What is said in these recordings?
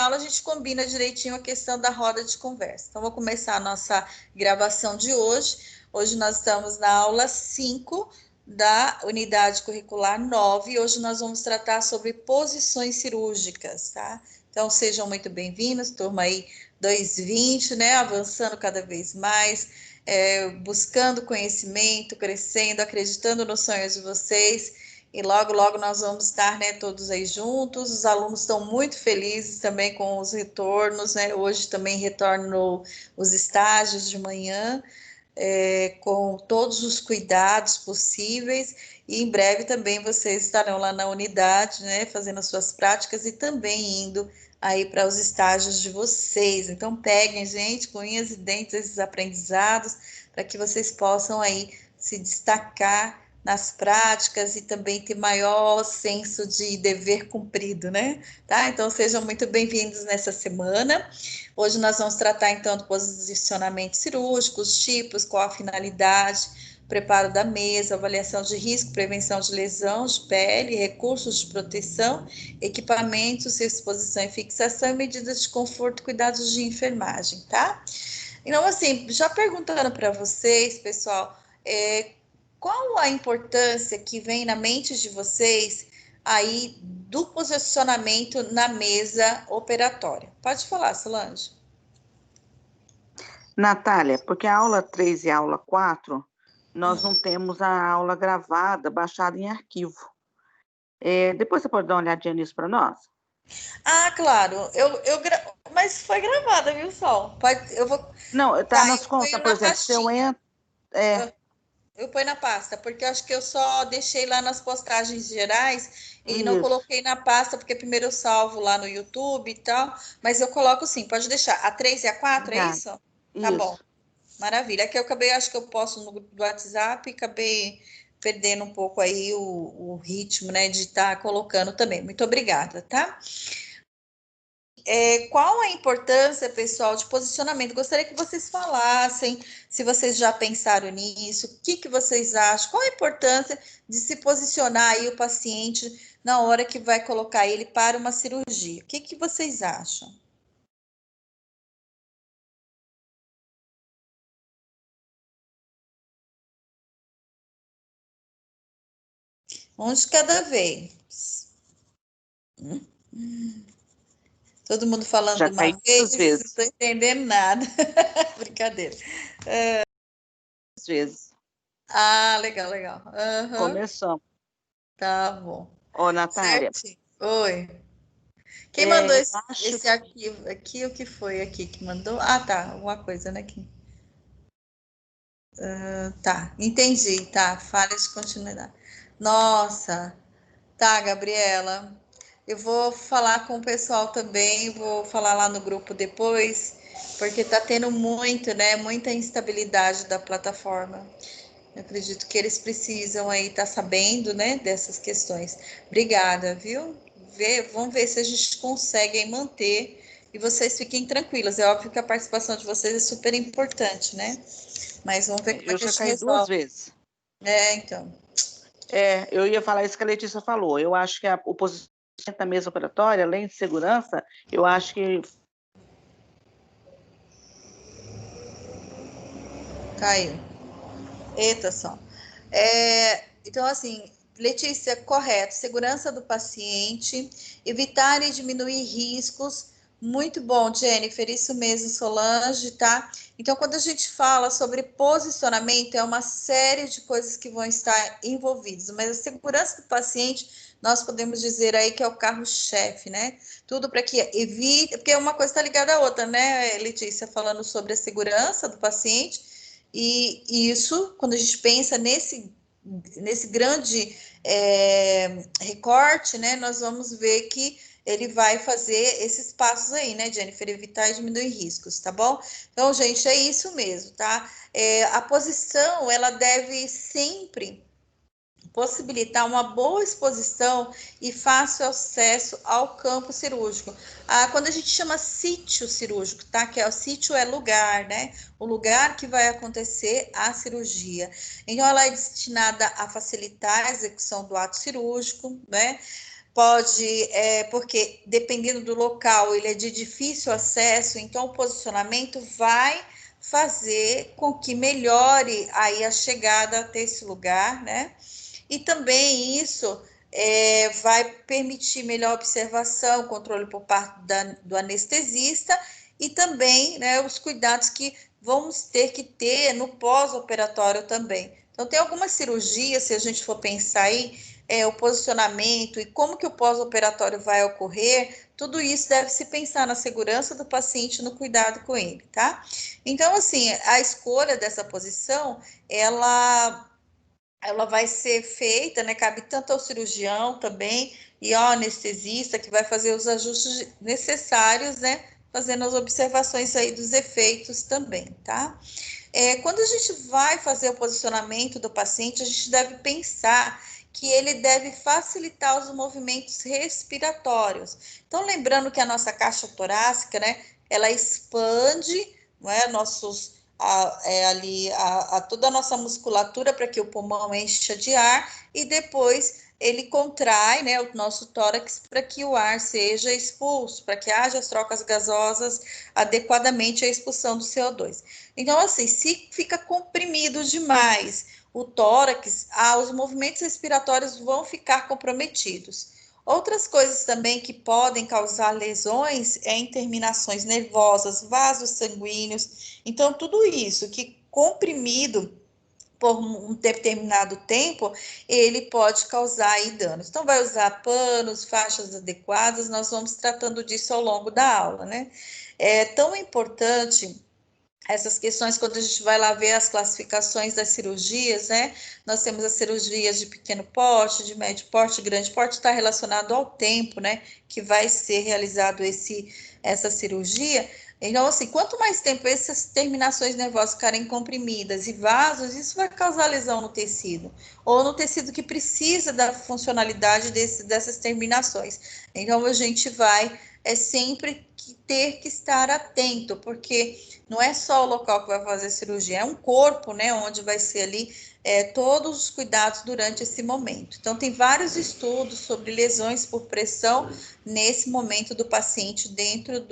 aula a gente combina direitinho a questão da roda de conversa. Então, vou começar a nossa gravação de hoje. Hoje nós estamos na aula 5 da unidade curricular 9. E hoje nós vamos tratar sobre posições cirúrgicas, tá? Então, sejam muito bem-vindos, turma aí 220, né? Avançando cada vez mais, buscando conhecimento, crescendo, acreditando nos sonhos de vocês. E logo, logo nós vamos estar, né, todos aí juntos. Os alunos estão muito felizes também com os retornos, né? Hoje também retornam os estágios de manhã, com todos os cuidados possíveis. E em breve também vocês estarão lá na unidade, né, fazendo as suas práticas e também indo aí para os estágios de vocês. Então, peguem, gente, com unhas e dentes esses aprendizados, para que vocês possam aí se destacar nas práticas e também ter maior senso de dever cumprido, né? Tá? Então, sejam muito bem-vindos nessa semana. Hoje nós vamos tratar, então, do posicionamento cirúrgico, os tipos, qual a finalidade, preparo da mesa, avaliação de risco, prevenção de lesão de pele, recursos de proteção, equipamentos, exposição e fixação, medidas de conforto e cuidados de enfermagem, tá? Então, assim, já perguntando para vocês, pessoal, qual a importância que vem na mente de vocês aí do posicionamento na mesa operatória? Pode falar, Solange. Natália, porque a aula 3 e a aula 4, nós não temos a aula gravada, baixada em arquivo. Depois você pode dar uma olhadinha nisso para nós? Ah, claro. Mas foi gravada, viu, Sol? Eu vou. Não, tá nas Eu contas, ponho por na exemplo, se eu pastinha. entro... Eu ponho na pasta, porque eu acho que eu só deixei lá nas postagens gerais e não Isso, coloquei na pasta, porque primeiro eu salvo lá no YouTube e tal, mas eu coloco sim, pode deixar. A 3 e a 4, é obrigada. isso? Tá bom, Isso. maravilha. É que eu acabei, acho que eu posto no grupo do WhatsApp e acabei perdendo um pouco aí o ritmo, né, de estar colocando também. Muito obrigada, tá? Qual a importância, pessoal, de posicionamento? Gostaria que vocês falassem, se vocês já pensaram nisso, o que vocês acham, qual a importância de se posicionar aí o paciente na hora que vai colocar ele para uma cirurgia? O que vocês acham? Um de cada vez. Todo mundo falando Já de uma caiu duas vez, não vezes. estou entendendo nada. Brincadeira. Duas vezes. Ah, legal, legal. Aham, Começamos. tá bom. Ô, Natália, Certinho. Oi. Quem mandou eu esse, acho esse arquivo aqui? O que foi aqui que mandou? Ah, tá. Alguma coisa, né? Aqui. Tá, entendi. Tá. Falha de continuidade. Nossa. Tá, Gabriela. Eu vou falar com o pessoal também. Vou falar lá no grupo depois, porque tá tendo muito, né? Muita instabilidade da plataforma. Eu acredito que eles precisam aí estar sabendo, né, dessas questões. Obrigada, viu? Vamos ver se a gente consegue aí manter e vocês fiquem tranquilas. É óbvio que a participação de vocês é super importante, né? Mas vamos ver como é eu que a já gente caí duas resolve. vezes. Então. Eu ia falar isso que a Letícia falou. Eu acho que o posicionamento da mesa operatória, além de segurança, eu acho que... Caiu. Eita só. Então, assim, Letícia, correto. Segurança do paciente, evitar e diminuir riscos. Muito bom, Jennifer, isso mesmo, Solange, tá? Então, quando a gente fala sobre posicionamento, é uma série de coisas que vão estar envolvidas, mas a segurança do paciente, nós podemos dizer aí que é o carro-chefe, né? Tudo para que evite, porque uma coisa está ligada à outra, né, Letícia, falando sobre a segurança do paciente, e isso, quando a gente pensa nesse grande recorte, né, nós vamos ver que ele vai fazer esses passos aí, né, Jennifer? Evitar e diminuir riscos, tá bom? Então, gente, é isso mesmo, tá? A posição, ela deve sempre possibilitar uma boa exposição e fácil acesso ao campo cirúrgico. Quando a gente chama sítio cirúrgico, tá? Que o sítio é lugar, né? O lugar que vai acontecer a cirurgia. Então, ela é destinada a facilitar a execução do ato cirúrgico, né? pode, porque dependendo do local, ele é de difícil acesso, então o posicionamento vai fazer com que melhore aí a chegada até esse lugar, né? E também isso vai permitir melhor observação, controle por parte do anestesista e também, né, os cuidados que vamos ter que ter no pós-operatório também. Então, tem algumas cirurgias, se a gente for pensar aí, o posicionamento e como que o pós-operatório vai ocorrer, tudo isso deve se pensar na segurança do paciente, no cuidado com ele, tá? Então, assim, a escolha dessa posição, ela vai ser feita, né? Cabe tanto ao cirurgião também e ao anestesista que vai fazer os ajustes necessários, né? Fazendo as observações aí dos efeitos também, tá? Quando a gente vai fazer o posicionamento do paciente, a gente deve pensar que ele deve facilitar os movimentos respiratórios. Então, lembrando que a nossa caixa torácica, né, ela expande, não é, toda a nossa musculatura para que o pulmão encha de ar e depois ele contrai, né, o nosso tórax para que o ar seja expulso, para que haja as trocas gasosas adequadamente à expulsão do CO2. Então, assim, se fica comprimido demais o tórax, os movimentos respiratórios vão ficar comprometidos. Outras coisas também que podem causar lesões em terminações nervosas, vasos sanguíneos. Então, tudo isso que comprimido por um determinado tempo, ele pode causar aí danos. Então, vai usar panos, faixas adequadas, nós vamos tratando disso ao longo da aula, né? É tão importante essas questões, quando a gente vai lá ver as classificações das cirurgias, né? Nós temos as cirurgias de pequeno porte, de médio porte, grande porte, está relacionado ao tempo, né? Que vai ser realizado essa cirurgia. Então, assim, quanto mais tempo essas terminações nervosas ficarem comprimidas e vasos, isso vai causar lesão no tecido, ou no tecido que precisa da funcionalidade dessas terminações. Então, a gente vai sempre ter que estar atento, porque não é só o local que vai fazer cirurgia, é um corpo, né, onde vai ser ali todos os cuidados durante esse momento. Então, tem vários estudos sobre lesões por pressão nesse momento do paciente dentro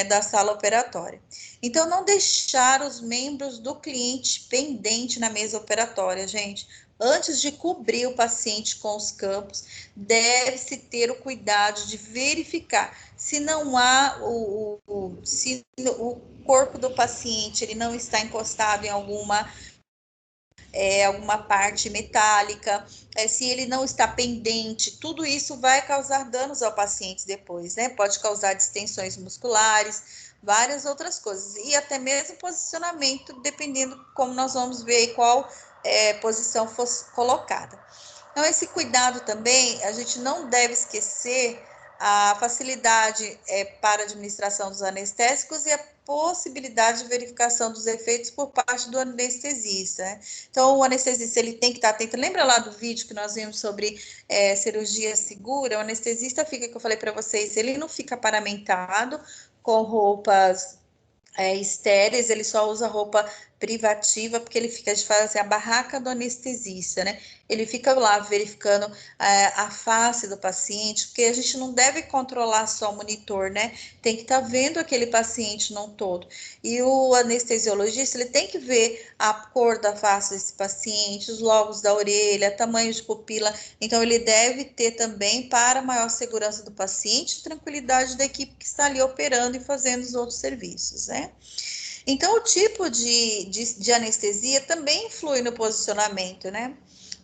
da sala operatória. Então, não deixar os membros do cliente pendente na mesa operatória, gente. Antes de cobrir o paciente com os campos, deve-se ter o cuidado de verificar se não há se o corpo do paciente ele não está encostado em alguma parte metálica, se ele não está pendente, tudo isso vai causar danos ao paciente depois, né? Pode causar distensões musculares, várias outras coisas, e até mesmo posicionamento, dependendo como nós vamos ver qual posição fosse colocada. Então, esse cuidado também, a gente não deve esquecer a facilidade para a administração dos anestésicos e a possibilidade de verificação dos efeitos por parte do anestesista, né? Então, o anestesista ele tem que estar atento. Lembra lá do vídeo que nós vimos sobre cirurgia segura? O anestesista fica, que eu falei para vocês, ele não fica paramentado com roupas estéreis, ele só usa roupa privativa, porque ele fica de fazer a barraca do anestesista, né? Ele fica lá verificando a face do paciente, porque a gente não deve controlar só o monitor, né? Tem que estar vendo aquele paciente não todo. E o anestesiologista, ele tem que ver a cor da face desse paciente, os lobos da orelha, tamanho de pupila. Então, ele deve ter também, para maior segurança do paciente, tranquilidade da equipe que está ali operando e fazendo os outros serviços, né? Então, o tipo de anestesia também influi no posicionamento, né?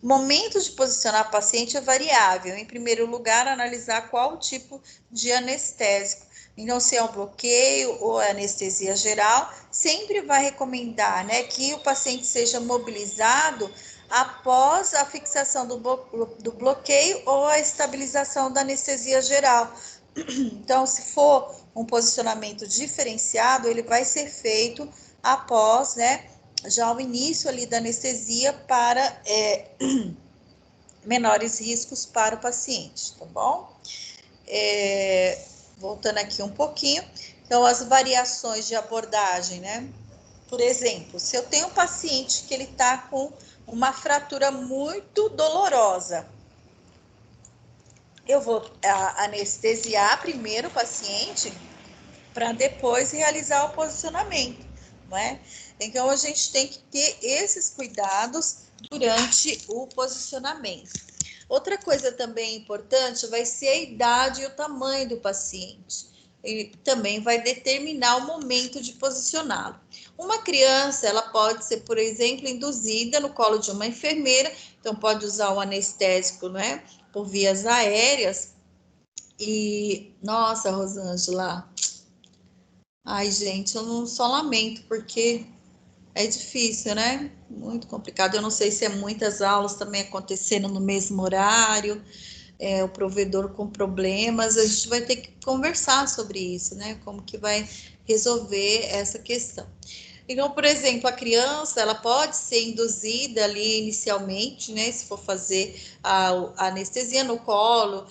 O momento de posicionar o paciente é variável. Em primeiro lugar, analisar qual o tipo de anestésico. Então, se é um bloqueio ou anestesia geral, sempre vai recomendar, né, que o paciente seja mobilizado após a fixação do bloqueio ou a estabilização da anestesia geral. Então, se for um posicionamento diferenciado, ele vai ser feito após, né, já o início ali da anestesia para menores riscos para o paciente, tá bom? Voltando aqui um pouquinho, então as variações de abordagem, né? Por exemplo, se eu tenho um paciente que ele está com uma fratura muito dolorosa, eu vou anestesiar primeiro o paciente para depois realizar o posicionamento, não é? Então, a gente tem que ter esses cuidados durante o posicionamento. Outra coisa também importante vai ser a idade e o tamanho do paciente. E também vai determinar o momento de posicioná-lo. Uma criança, ela pode ser, por exemplo, induzida no colo de uma enfermeira, então pode usar o anestésico, né, por vias aéreas. E, nossa, Rosângela, ai, gente, eu não só lamento, porque é difícil, né? Muito complicado. Eu não sei se é muitas aulas também acontecendo no mesmo horário, o provedor com problemas. A gente vai ter que conversar sobre isso, né? Como que vai resolver essa questão. Então, por exemplo, a criança, ela pode ser induzida ali inicialmente, né, se for fazer a anestesia no colo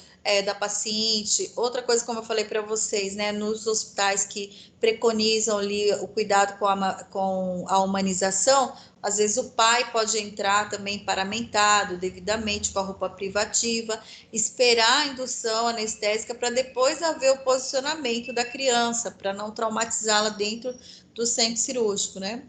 da paciente. Outra coisa, como eu falei para vocês, né, nos hospitais que preconizam ali o cuidado com a humanização, às vezes o pai pode entrar também paramentado, devidamente, com a roupa privativa, esperar a indução anestésica para depois haver o posicionamento da criança, para não traumatizá-la dentro do centro cirúrgico, né?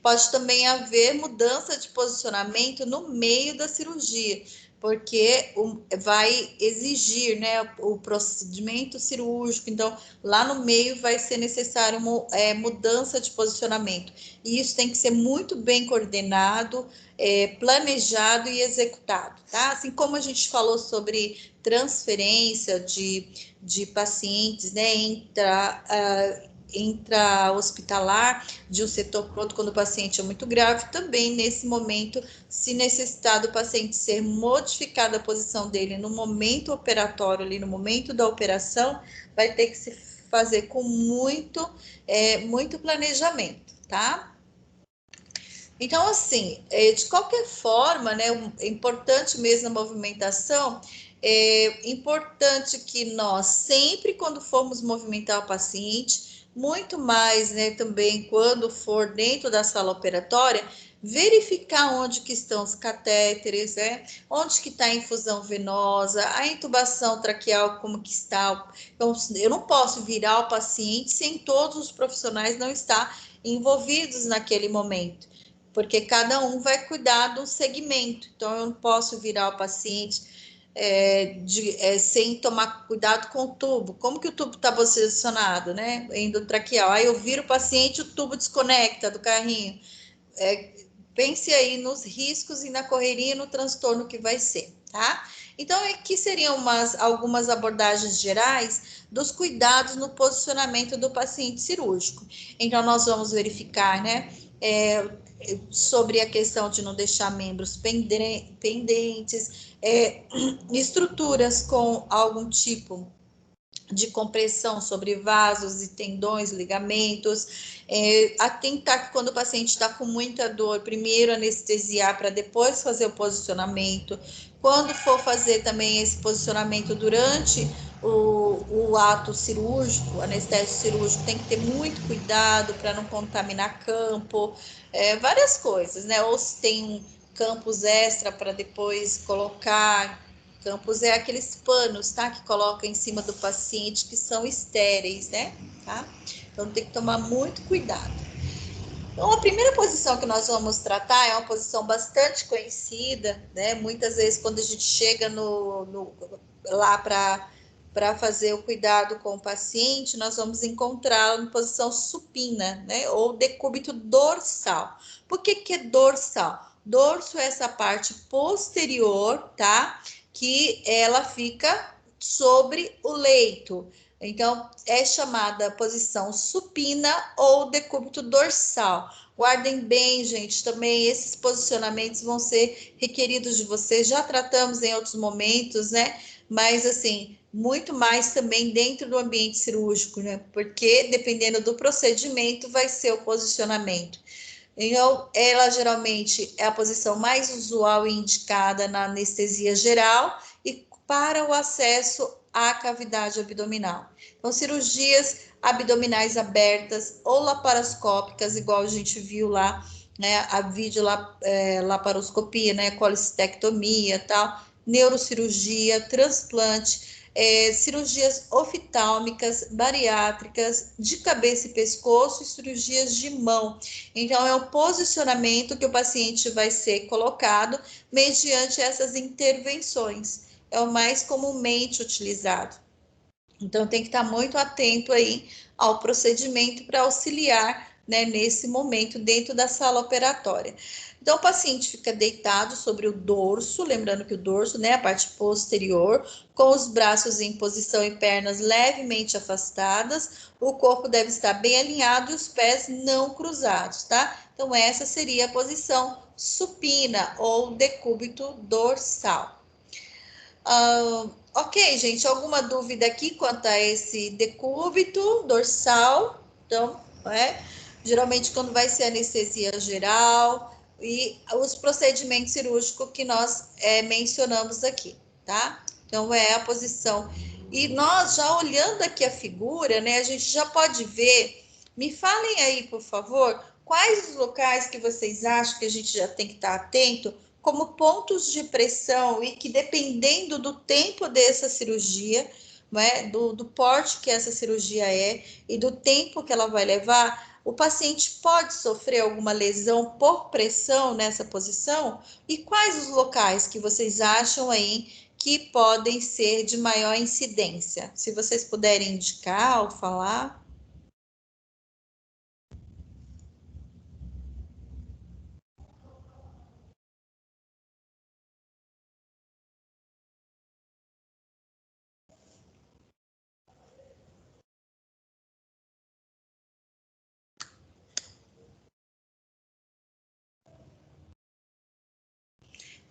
Pode também haver mudança de posicionamento no meio da cirurgia, porque vai exigir, né, o procedimento cirúrgico, então lá no meio vai ser necessário mudança de posicionamento, e isso tem que ser muito bem coordenado, planejado e executado, tá? Assim como a gente falou sobre transferência de pacientes, né, intra-hospitalar de um setor para outro quando o paciente é muito grave, também nesse momento, se necessitar do paciente ser modificada a posição dele no momento operatório, ali no momento da operação, vai ter que se fazer com muito planejamento, tá? Então, assim, de qualquer forma, né, é importante mesmo a movimentação, é importante que nós, sempre quando formos movimentar o paciente, muito mais, né, também quando for dentro da sala operatória, verificar onde que estão os catéteres, né, onde que está a infusão venosa, a intubação traqueal, como que está. Então, eu não posso virar o paciente sem todos os profissionais não estar envolvidos naquele momento, porque cada um vai cuidar do segmento. Então, eu não posso virar o paciente sem tomar cuidado com o tubo. Como que o tubo está posicionado, né? Endotraqueal. Aí eu viro o paciente, o tubo desconecta do carrinho. Pense aí nos riscos e na correria e no transtorno que vai ser, tá? Então, aqui seriam algumas abordagens gerais dos cuidados no posicionamento do paciente cirúrgico. Então, nós vamos verificar, né, sobre a questão de não deixar membros pendentes, estruturas com algum tipo de compressão sobre vasos e tendões, ligamentos, atentar que quando o paciente está com muita dor, primeiro anestesiar para depois fazer o posicionamento. Quando for fazer também esse posicionamento durante o ato cirúrgico, anestésico cirúrgico, tem que ter muito cuidado para não contaminar campo, várias coisas, né? Ou se tem campos extra para depois colocar. Campos é aqueles panos, tá? Que coloca em cima do paciente que são estéreis, né? Tá? Então tem que tomar muito cuidado. Então, a primeira posição que nós vamos tratar é uma posição bastante conhecida, né? Muitas vezes, quando a gente chega lá para fazer o cuidado com o paciente, nós vamos encontrá-lo em posição supina, né? Ou decúbito dorsal. Por que é dorsal? Dorso é essa parte posterior, tá? Que ela fica sobre o leito. Então, é chamada posição supina ou decúbito dorsal. Guardem bem, gente, também esses posicionamentos vão ser requeridos de vocês. Já tratamos em outros momentos, né? Mas, assim, muito mais também dentro do ambiente cirúrgico, né? Porque, dependendo do procedimento, vai ser o posicionamento. Então, ela geralmente é a posição mais usual e indicada na anestesia geral e para o acesso à cavidade abdominal. Então, cirurgias abdominais abertas ou laparoscópicas, igual a gente viu lá, né, a vídeo laparoscopia, né, colecistectomia, tal, neurocirurgia, transplante, cirurgias oftálmicas, bariátricas, de cabeça e pescoço e cirurgias de mão. Então, é o posicionamento que o paciente vai ser colocado mediante essas intervenções. É o mais comumente utilizado. Então, tem que estar muito atento aí ao procedimento para auxiliar, né, nesse momento dentro da sala operatória. Então, o paciente fica deitado sobre o dorso, lembrando que o dorso, né, a parte posterior, com os braços em posição e pernas levemente afastadas, o corpo deve estar bem alinhado e os pés não cruzados, tá? Então, essa seria a posição supina ou decúbito dorsal. Ok, gente, alguma dúvida aqui quanto a esse decúbito dorsal? Então, geralmente quando vai ser anestesia geral e os procedimentos cirúrgicos que nós mencionamos aqui, tá? Então, é a posição. E nós, já olhando aqui a figura, né, a gente já pode ver, me falem aí, por favor, quais os locais que vocês acham que a gente já tem que estar atento como pontos de pressão e que, dependendo do tempo dessa cirurgia, né, do porte que essa cirurgia é e do tempo que ela vai levar, o paciente pode sofrer alguma lesão por pressão nessa posição? E quais os locais que vocês acham aí que podem ser de maior incidência? Se vocês puderem indicar ou falar.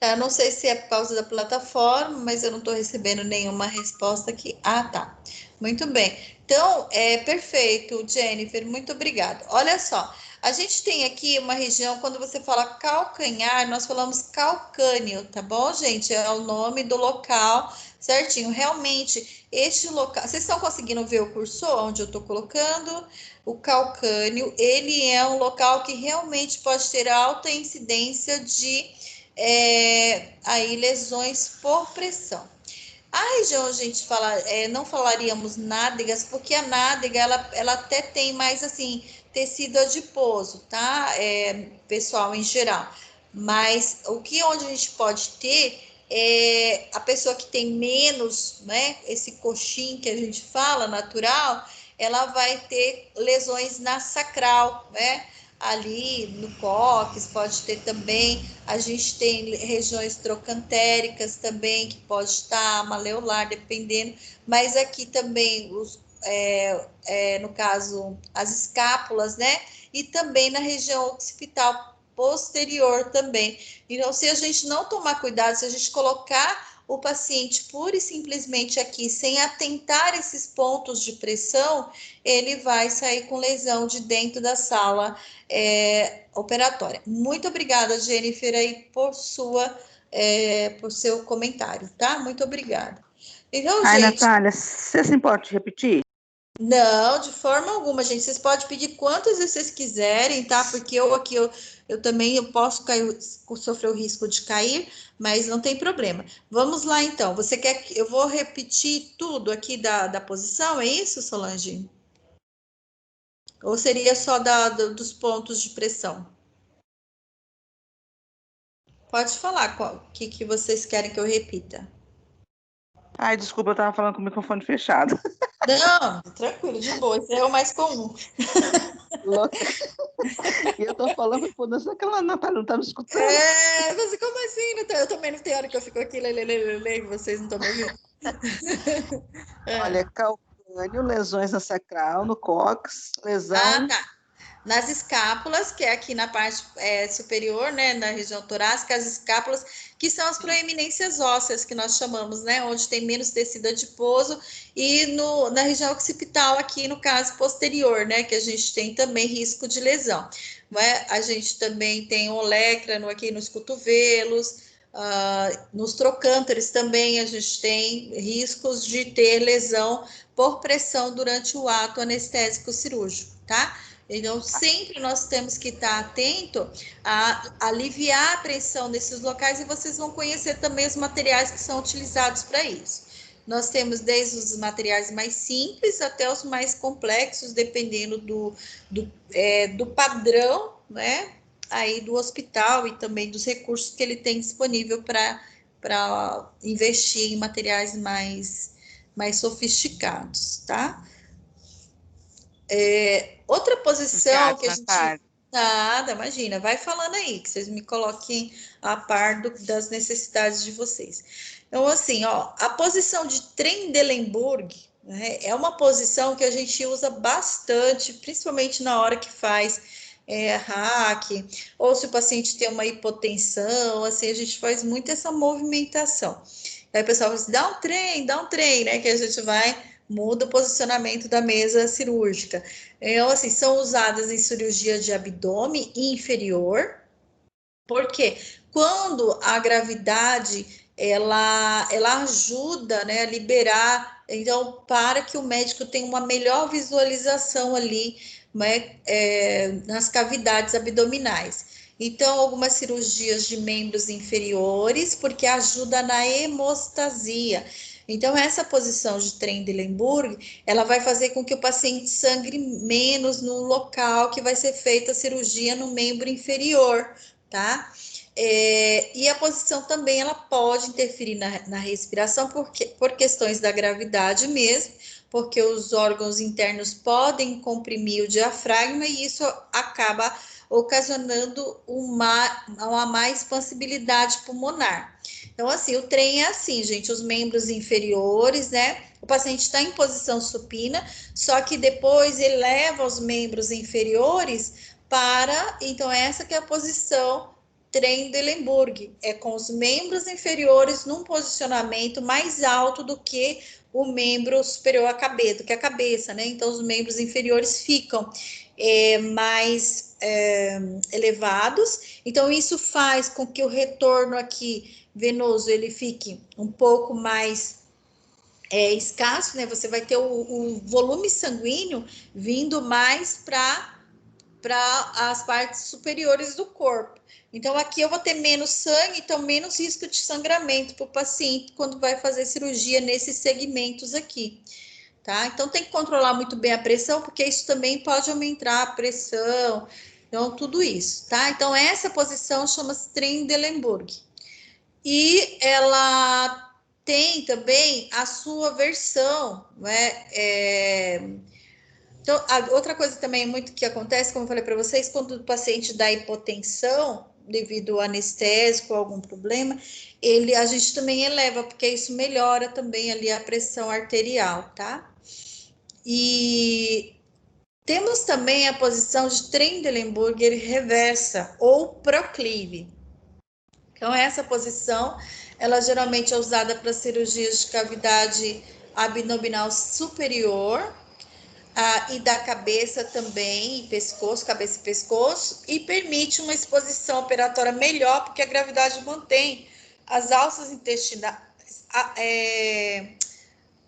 Eu não sei se é por causa da plataforma, mas eu não estou recebendo nenhuma resposta aqui. Ah, tá. Muito bem. Então, perfeito, Jennifer, muito obrigada. Olha só, a gente tem aqui uma região, quando você fala calcanhar, nós falamos calcâneo, tá bom, gente? É o nome do local certinho. Realmente, este local. Vocês estão conseguindo ver o cursor onde eu estou colocando? O calcâneo, ele é um local que realmente pode ter alta incidência de aí lesões por pressão. A região a gente fala, não falaríamos nádegas, porque a nádega ela até tem mais assim tecido adiposo, tá? Pessoal em geral. Mas o que onde a gente pode ter é a pessoa que tem menos, né? Esse coxim que a gente fala natural, ela vai ter lesões na sacral, né? Ali no cóccix, pode ter também, a gente tem regiões trocantéricas também, que pode estar maleolar, dependendo, mas aqui também, no caso, as escápulas, né? E também na região occipital posterior também. Então, se a gente não tomar cuidado, se a gente colocar o paciente pura e simplesmente aqui, sem atentar esses pontos de pressão, ele vai sair com lesão de dentro da sala operatória. Muito obrigada, Jennifer, aí por seu comentário, tá? Muito obrigada. Então, Ai, gente, Natália, você se importa de repetir? não, de forma alguma, gente. Vocês podem pedir quantas vezes vocês quiserem, tá? Porque eu também eu posso sofrer o risco de cair, mas não tem problema. Vamos lá, então. Você quer que eu vou repetir tudo aqui da posição? É isso, Solange? Ou seria só dos pontos de pressão? Pode falar o que vocês querem que eu repita. Ai, desculpa, eu estava falando com o microfone fechado. Não, tranquilo, de boa. Isso é o mais comum. E eu estou falando, pô, não sei aquela Natália não está me escutando. Você, como assim? Eu também não tenho hora que eu fico aqui, lê, vocês não estão me ouvindo? Olha, calcânio, lesões na sacral, no cóccix, Ah, lesão. tá. Nas escápulas, que é aqui na parte superior, né, na região torácica, as escápulas, que são as proeminências ósseas, que nós chamamos, né, onde tem menos tecido adiposo, e na região occipital, aqui no caso posterior, né, que a gente tem também risco de lesão. Né? A gente também tem o olecrano aqui nos cotovelos, nos trocânteres também a gente tem riscos de ter lesão por pressão durante o ato anestésico cirúrgico, tá? Então, sempre nós temos que estar atento a aliviar a pressão nesses locais e vocês vão conhecer também os materiais que são utilizados para isso. nós temos desde os materiais mais simples até os mais complexos, dependendo do padrão, né, aí do hospital e também dos recursos que ele tem disponível para investir em materiais mais sofisticados, tá? Outra posição Obrigada, que a gente... Natália. Nada, imagina, vai falando aí, que vocês me coloquem a par das necessidades de vocês. Então, assim, ó, a posição de Trendelenburg, né, é uma posição que a gente usa bastante, principalmente na hora que faz hack, ou se o paciente tem uma hipotensão, assim, a gente faz muito essa movimentação. Aí o pessoal fala assim, dá um trem, né, que a gente muda o posicionamento da mesa cirúrgica. Então, assim, são usadas em cirurgia de abdômen inferior, porque quando a gravidade ela ajuda, né, a liberar, então, para que o médico tenha uma melhor visualização ali, né, nas cavidades abdominais. Então, algumas cirurgias de membros inferiores, porque ajuda na hemostasia. Então, essa posição de Trendelenburg, ela vai fazer com que o paciente sangre menos no local que vai ser feita a cirurgia no membro inferior, tá? E a posição também, ela pode interferir na respiração por questões da gravidade mesmo, porque os órgãos internos podem comprimir o diafragma e isso acaba ocasionando uma má expansibilidade pulmonar. Então, assim, o trem é assim, gente, os membros inferiores, né? O paciente está em posição supina, só que depois eleva os membros inferiores então essa que é a posição Trendelenburg, é com os membros inferiores num posicionamento mais alto do que o membro superior à cabeça, do que a cabeça, né? Então os membros inferiores ficam mais elevados, então isso faz com que o retorno aqui venoso ele fique um pouco mais escasso, né? Você vai ter o volume sanguíneo vindo mais para as partes superiores do corpo. Então, aqui eu vou ter menos sangue, então menos risco de sangramento para o paciente quando vai fazer cirurgia nesses segmentos aqui, tá? Então, tem que controlar muito bem a pressão, porque isso também pode aumentar a pressão, então, tudo isso, tá? Então, essa posição chama-se Trendelenburg. E ela tem também a sua versão, né? Então, outra coisa também muito que acontece, como eu falei para vocês, quando o paciente dá hipotensão devido ao anestésico ou algum problema, a gente também eleva, porque isso melhora também ali a pressão arterial, tá? E temos também a posição de Trendelenburg reversa ou proclive. Então, essa posição, ela geralmente é usada para cirurgias de cavidade abdominal superior, e da cabeça também, pescoço, cabeça e pescoço, e permite uma exposição operatória melhor, porque a gravidade mantém as alças intestinais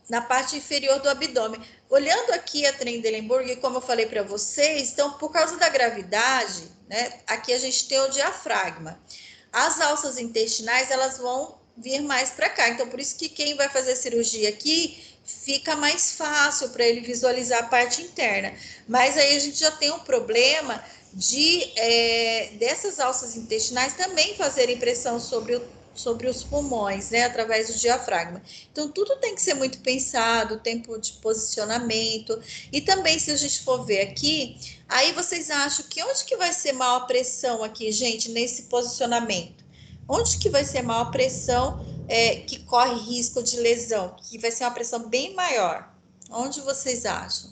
na parte inferior do abdômen. Olhando aqui a Trendelenburg, como eu falei para vocês, então, por causa da gravidade, né, aqui a gente tem o diafragma. As alças intestinais, elas vão vir mais para cá. Então, por isso que quem vai fazer cirurgia aqui fica mais fácil para ele visualizar a parte interna. Mas aí a gente já tem um problema dessas alças intestinais também fazerem pressão sobre os pulmões, né, através do diafragma. Então, tudo tem que ser muito pensado, o tempo de posicionamento. E também, se a gente for ver aqui, aí vocês acham que onde que vai ser maior pressão aqui, gente, nesse posicionamento? Onde que vai ser maior pressão que corre risco de lesão? Que vai ser uma pressão bem maior. Onde vocês acham?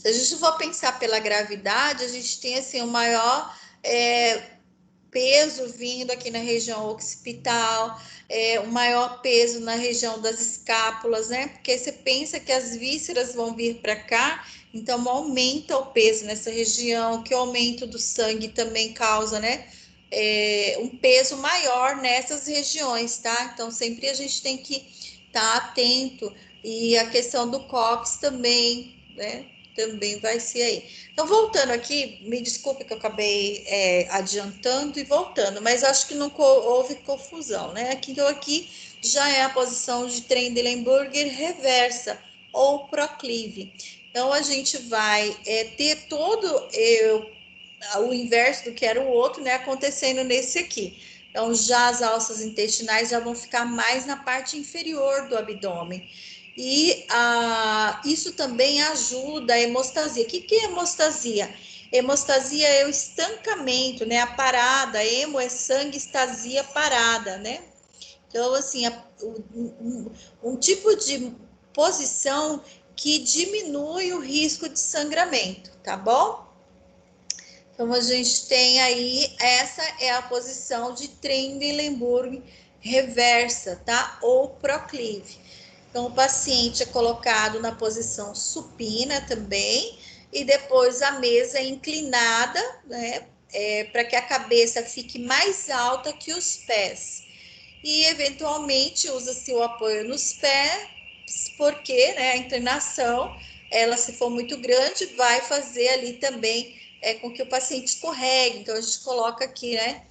Se a gente for pensar pela gravidade, a gente tem assim o maior peso vindo aqui na região occipital, o maior peso na região das escápulas, né? Porque você pensa que as vísceras vão vir para cá, então aumenta o peso nessa região, que o aumento do sangue também causa, né? Um peso maior nessas regiões, tá? Então sempre a gente tem que estar atento. E a questão do cóccix também, né? também vai ser aí. Então, voltando aqui, me desculpe que eu acabei adiantando e voltando, mas acho que não houve confusão, né? Então, aqui já é a posição de Trendelenburg reversa, ou proclive. Então, a gente vai ter todo o inverso do que era o outro, né, acontecendo nesse aqui. Então, já as alças intestinais já vão ficar mais na parte inferior do abdômen. E isso também ajuda a hemostasia. O que é hemostasia? Hemostasia é o estancamento, né? A parada, hemo é sangue, estasia, parada, né? Então, assim, um tipo de posição que diminui o risco de sangramento, tá bom? Então, a gente tem aí, essa é a posição de Trendelenburg reversa, tá? Ou proclive. Então, o paciente é colocado na posição supina também, e depois a mesa é inclinada, né? Para que a cabeça fique mais alta que os pés. E, eventualmente, usa-se o apoio nos pés, porque, né, a inclinação, ela, se for muito grande, vai fazer ali também com que o paciente escorregue. Então, a gente coloca aqui, né,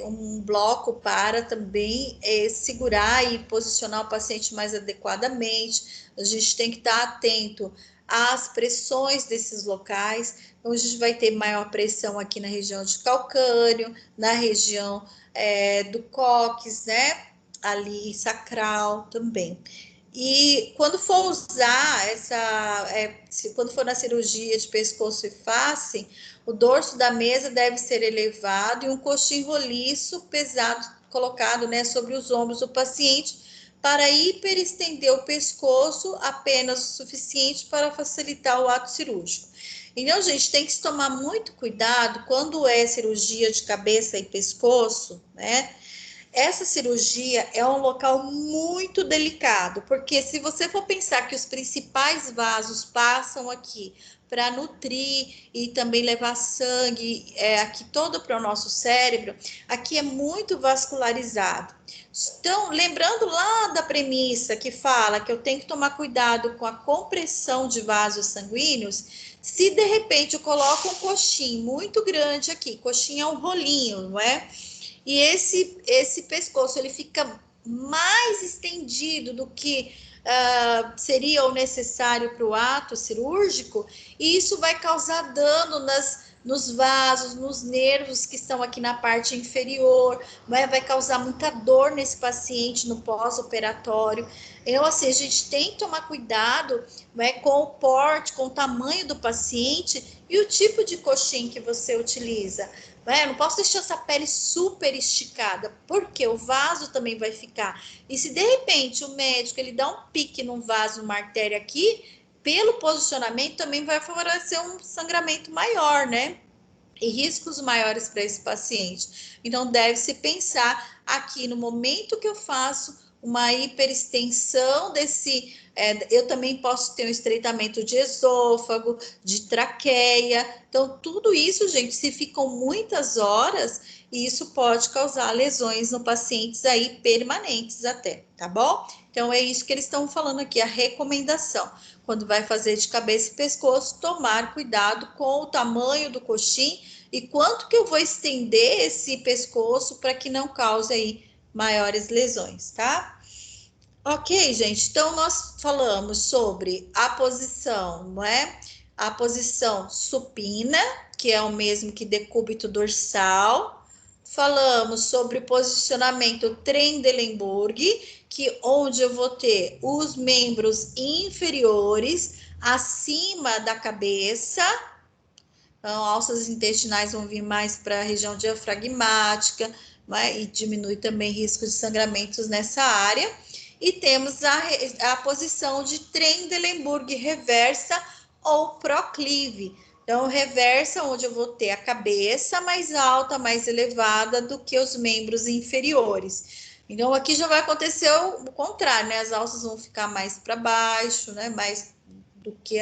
um bloco para também segurar e posicionar o paciente mais adequadamente. A gente tem que estar atento às pressões desses locais. Então, a gente vai ter maior pressão aqui na região de calcâneo, na região do cóccix, né? Ali sacral também. E quando for usar quando for na cirurgia de pescoço e face, o dorso da mesa deve ser elevado e um coxim roliço pesado colocado, né, sobre os ombros do paciente para hiperestender o pescoço apenas o suficiente para facilitar o ato cirúrgico. Então, gente, tem que tomar muito cuidado quando é cirurgia de cabeça e pescoço, né? Essa cirurgia é um local muito delicado, porque se você for pensar que os principais vasos passam aqui para nutrir e também levar sangue aqui todo para o nosso cérebro, aqui é muito vascularizado. Então, lembrando lá da premissa que fala que eu tenho que tomar cuidado com a compressão de vasos sanguíneos, se de repente eu coloco um coxim muito grande aqui, coxim é um rolinho, não é? E esse pescoço ele fica mais estendido do que seria o necessário para o ato cirúrgico, e isso vai causar dano nos vasos, nos nervos que estão aqui na parte inferior, vai causar muita dor nesse paciente no pós-operatório. Então, assim, a gente tem que tomar cuidado com o porte, com o tamanho do paciente e o tipo de coxim que você utiliza. Eu não posso deixar essa pele super esticada, porque o vaso também vai ficar. E se de repente o médico ele dá um pique num vaso, uma artéria aqui, pelo posicionamento também vai favorecer um sangramento maior, né? E riscos maiores para esse paciente. Então, deve-se pensar aqui no momento que eu faço uma hiperextensão desse. Eu também posso ter um estreitamento de esôfago, de traqueia. Então, tudo isso, gente, se ficam muitas horas, isso pode causar lesões no pacientes aí permanentes até, tá bom? Então, é isso que eles estão falando aqui, a recomendação. Quando vai fazer de cabeça e pescoço, tomar cuidado com o tamanho do coxim e quanto que eu vou estender esse pescoço para que não cause aí maiores lesões, tá? Ok, gente, então nós falamos sobre a posição, não é? A posição supina, que é o mesmo que decúbito dorsal. Falamos sobre o posicionamento Trendelenburg, que onde eu vou ter os membros inferiores acima da cabeça. Então, alças intestinais vão vir mais para a região diafragmática, e diminui também risco de sangramentos nessa área. E temos a posição de Trendelenburg reversa ou proclive. Então, reversa, onde eu vou ter a cabeça mais alta, mais elevada do que os membros inferiores. Então, aqui já vai acontecer o contrário, né? As alças vão ficar mais para baixo, né? Mais do que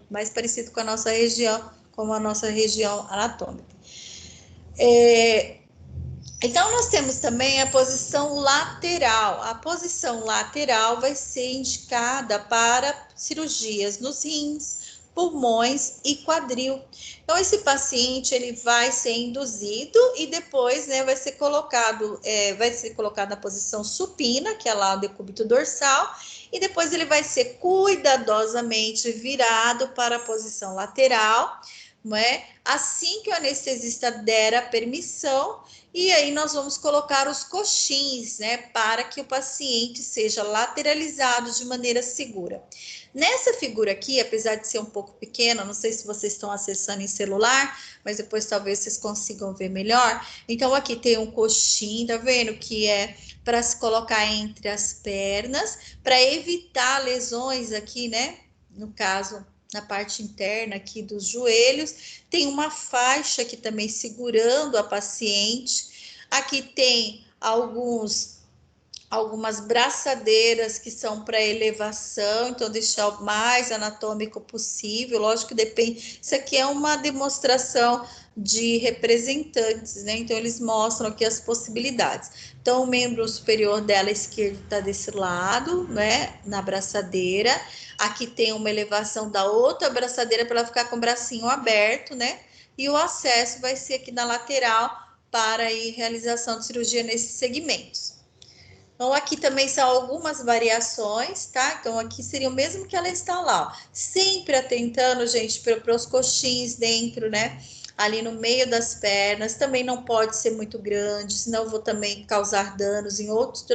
mais parecido com a nossa região, como a nossa região anatômica. Então, nós temos também a posição lateral. A posição lateral vai ser indicada para cirurgias nos rins, pulmões e quadril. Então, esse paciente, ele vai ser induzido e depois, né, vai ser colocado na posição supina, que é lá o decúbito dorsal, e depois ele vai ser cuidadosamente virado para a posição lateral, não é? Assim que o anestesista der a permissão, e aí nós vamos colocar os coxins, né, para que o paciente seja lateralizado de maneira segura. Nessa figura aqui, apesar de ser um pouco pequena, não sei se vocês estão acessando em celular, mas depois talvez vocês consigam ver melhor. Então, aqui tem um coxim, tá vendo? Que é para se colocar entre as pernas, para evitar lesões aqui, né? No caso, na parte interna aqui dos joelhos. Tem uma faixa aqui também segurando a paciente. Aqui tem algumas braçadeiras que são para elevação, então deixar o mais anatômico possível, lógico que depende, isso aqui é uma demonstração de representantes, né, então eles mostram aqui as possibilidades. Então o membro superior dela esquerdo está desse lado, né, na braçadeira, aqui tem uma elevação da outra braçadeira para ela ficar com o bracinho aberto, né, e o acesso vai ser aqui na lateral para a realização de cirurgia nesses segmentos. Então, aqui também são algumas variações, tá? Então, aqui seria o mesmo que ela está lá, ó. Sempre atentando, gente, para os coxins dentro, né? Ali no meio das pernas, também não pode ser muito grande, senão eu vou também causar danos em outros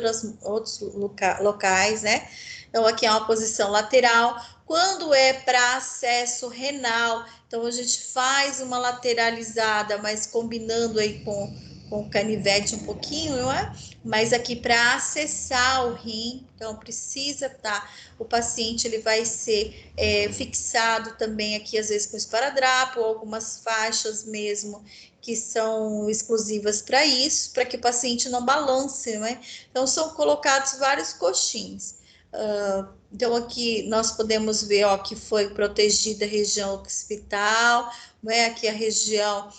locais, né? Então, aqui é uma posição lateral. Quando é para acesso renal, então a gente faz uma lateralizada, mas combinando aí com o canivete um pouquinho, não é? Mas aqui para acessar o rim, então precisa estar, o paciente ele vai ser fixado também aqui às vezes com esparadrapo, ou algumas faixas mesmo que são exclusivas para isso, para que o paciente não balance, né? Então são colocados vários coxins. Então aqui nós podemos ver, ó, que foi protegida a região occipital, né? Aqui a região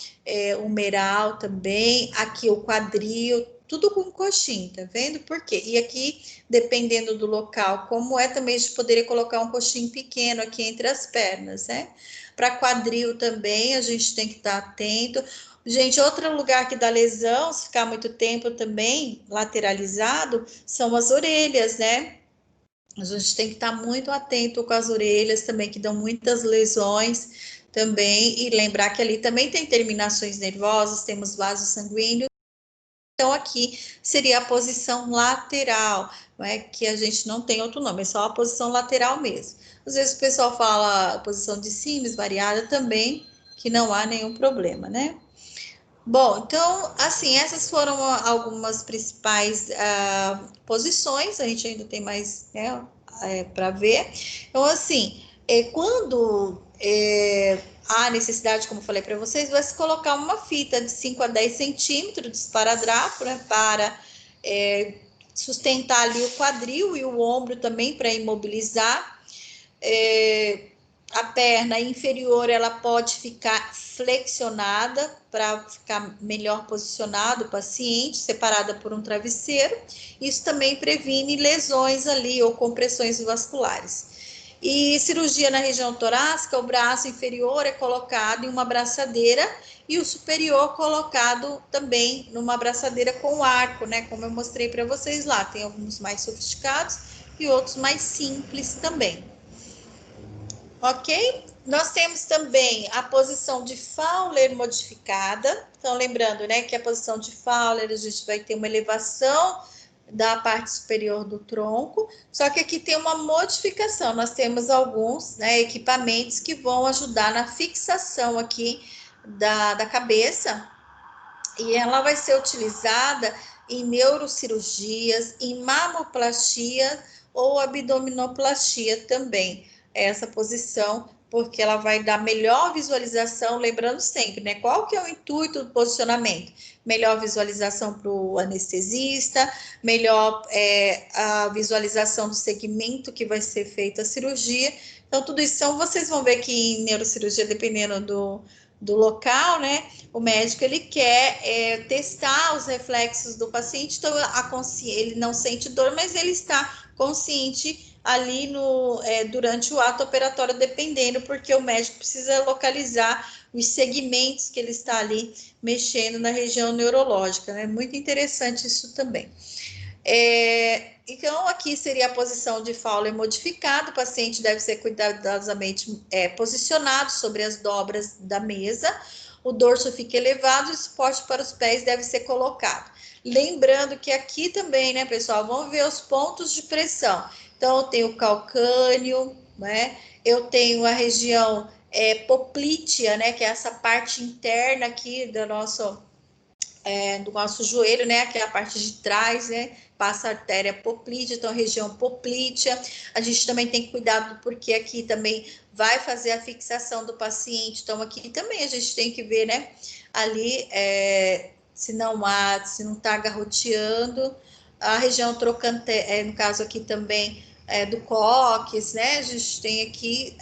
humeral também, aqui o quadril, tudo com coxim, tá vendo? Por quê? E aqui, dependendo do local, como é também, a gente poderia colocar um coxim pequeno aqui entre as pernas, né? Para quadril também, a gente tem que estar atento. Gente, outro lugar que dá lesão, se ficar muito tempo também lateralizado, são as orelhas, né? A gente tem que estar muito atento com as orelhas também, que dão muitas lesões também, e lembrar que ali também tem terminações nervosas, temos vasos sanguíneos. Então, aqui seria a posição lateral, não é? Que a gente não tem outro nome, é só a posição lateral mesmo. Às vezes o pessoal fala posição de Sims variada também, que não há nenhum problema, né? Bom, então, assim, essas foram algumas principais posições, a gente ainda tem mais, né, para ver. Então, assim, quando há necessidade, como eu falei para vocês, vai se colocar uma fita de 5 a 10 centímetros de esparadrapo, né, para sustentar ali o quadril e o ombro também para imobilizar. A perna inferior ela pode ficar flexionada para ficar melhor posicionado o paciente, separada por um travesseiro. Isso também previne lesões ali ou compressões vasculares. E cirurgia na região torácica, o braço inferior é colocado em uma braçadeira e o superior colocado também numa braçadeira com arco, né? Como eu mostrei para vocês lá. Tem alguns mais sofisticados e outros mais simples também. Ok? Nós temos também a posição de Fowler modificada. Então, lembrando, né, que a posição de Fowler, a gente vai ter uma elevação da parte superior do tronco, só que aqui tem uma modificação. Nós temos alguns, né, equipamentos que vão ajudar na fixação aqui da cabeça, e ela vai ser utilizada em neurocirurgias, em mamoplastia ou abdominoplastia também, essa posição, porque ela vai dar melhor visualização, lembrando sempre, né? Qual que é o intuito do posicionamento? Melhor visualização para o anestesista, melhor a visualização do segmento que vai ser feita a cirurgia. Então, tudo isso vocês vão ver que em neurocirurgia, dependendo do local, né? O médico ele quer testar os reflexos do paciente, então ele não sente dor, mas ele está consciente ali durante o ato operatório, dependendo, porque o médico precisa localizar os segmentos que ele está ali mexendo na região neurológica, né? Muito interessante isso também. Então, aqui seria a posição de Fowler modificada. O paciente deve ser cuidadosamente posicionado sobre as dobras da mesa. O dorso fica elevado e o suporte para os pés deve ser colocado. Lembrando que aqui também, né, pessoal, vamos ver os pontos de pressão. Então, eu tenho o calcâneo, né? Eu tenho a região poplítea, né, que é essa parte interna aqui do nosso joelho, né? Que é a parte de trás, né? Passa a artéria poplítea, então a região poplítea. A gente também tem que cuidar porque aqui também vai fazer a fixação do paciente. Então aqui também a gente tem que ver, né? Ali se não está garroteando. A região trocante, no caso aqui também do cóccix, né? A gente tem aqui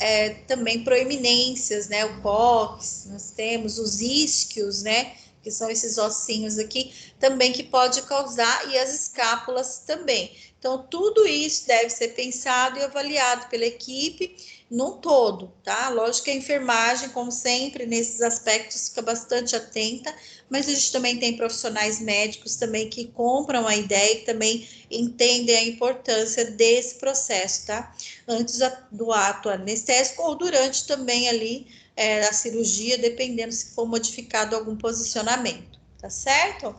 também proeminências, né? O cóccix, nós temos os isquios, né? Que são esses ossinhos aqui, também que pode causar, e as escápulas também. Então, tudo isso deve ser pensado e avaliado pela equipe num todo, tá? Lógico que a enfermagem, como sempre, nesses aspectos, fica bastante atenta, mas a gente também tem profissionais médicos também que compram a ideia e também entendem a importância desse processo, tá? Antes do ato anestésico ou durante também ali a cirurgia, dependendo se for modificado algum posicionamento, tá certo?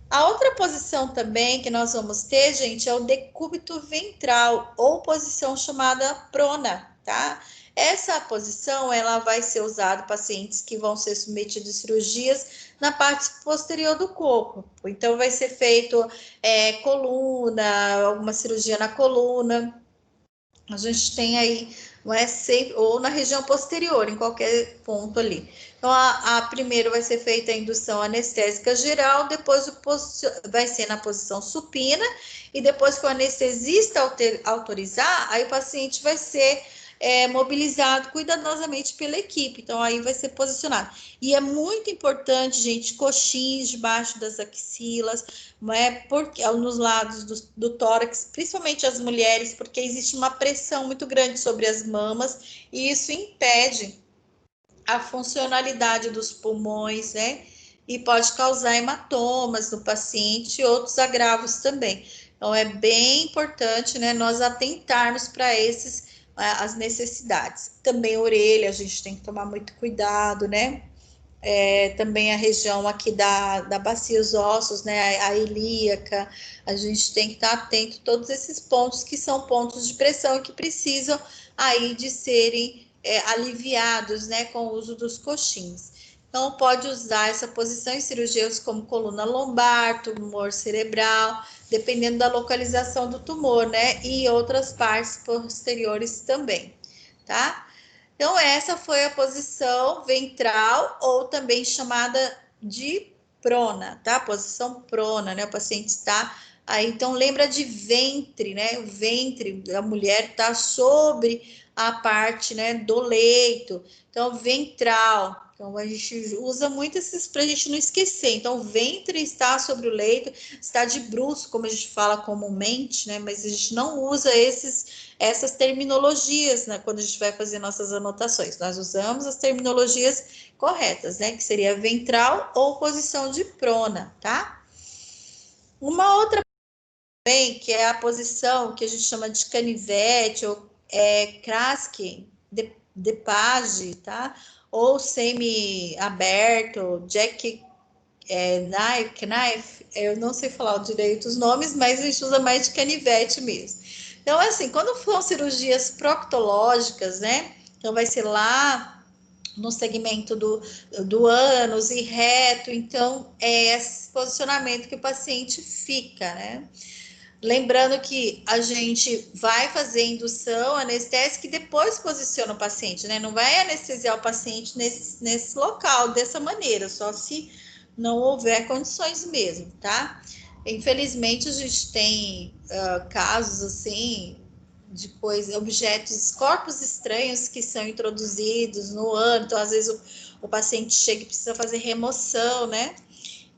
A outra posição também que nós vamos ter, gente, é o decúbito ventral, ou posição chamada prona, tá? Essa posição, ela vai ser usada em pacientes que vão ser submetidos a cirurgias na parte posterior do corpo. Então, vai ser feito coluna, alguma cirurgia na coluna. A gente tem aí, não é sempre, ou na região posterior, em qualquer ponto ali. Então, primeiro vai ser feita a indução anestésica geral, depois vai ser na posição supina, e depois que o anestesista autorizar, aí o paciente vai ser mobilizado cuidadosamente pela equipe. Então, aí vai ser posicionado. E é muito importante, gente, coxins debaixo das axilas, não é? Porque nos lados do tórax, principalmente as mulheres, porque existe uma pressão muito grande sobre as mamas, e isso impede a funcionalidade dos pulmões, né? E pode causar hematomas no paciente e outros agravos também. Então, é bem importante, né, nós atentarmos para as necessidades. Também a orelha, a gente tem que tomar muito cuidado, né? Também a região aqui da bacia dos ossos, né, a ilíaca, a gente tem que estar atento a todos esses pontos que são pontos de pressão e que precisam aí de serem aliviados, né, com o uso dos coxins. Então, pode usar essa posição em cirurgias como coluna lombar, tumor cerebral, dependendo da localização do tumor, né, e outras partes posteriores também, tá? Então, essa foi a posição ventral, ou também chamada de prona, tá? Posição prona, né? O paciente está aí, então lembra de ventre, né? O ventre da mulher está sobre a parte, né, do leito. Então, ventral. Então, a gente usa muito esses para a gente não esquecer. Então, o ventre está sobre o leito, está de bruço, como a gente fala comumente, né? Mas a gente não usa essas terminologias, né, quando a gente vai fazer nossas anotações. Nós usamos as terminologias corretas, né, que seria ventral ou posição de prona, tá? Uma outra também, que é a posição que a gente chama de canivete ou Kraske, de page, tá? Ou semi-aberto, jack knife, eu não sei falar direito os nomes, mas a gente usa mais de canivete mesmo. Então, assim, quando for cirurgias proctológicas, né? Então, vai ser lá no segmento do ânus e reto, então, é esse posicionamento que o paciente fica, né? Lembrando que a gente vai fazer indução anestésica e depois posiciona o paciente, né? Não vai anestesiar o paciente nesse local dessa maneira, só se não houver condições mesmo, tá? Infelizmente, a gente tem casos assim de objetos, corpos estranhos que são introduzidos no ânus, então às vezes o paciente chega e precisa fazer remoção, né?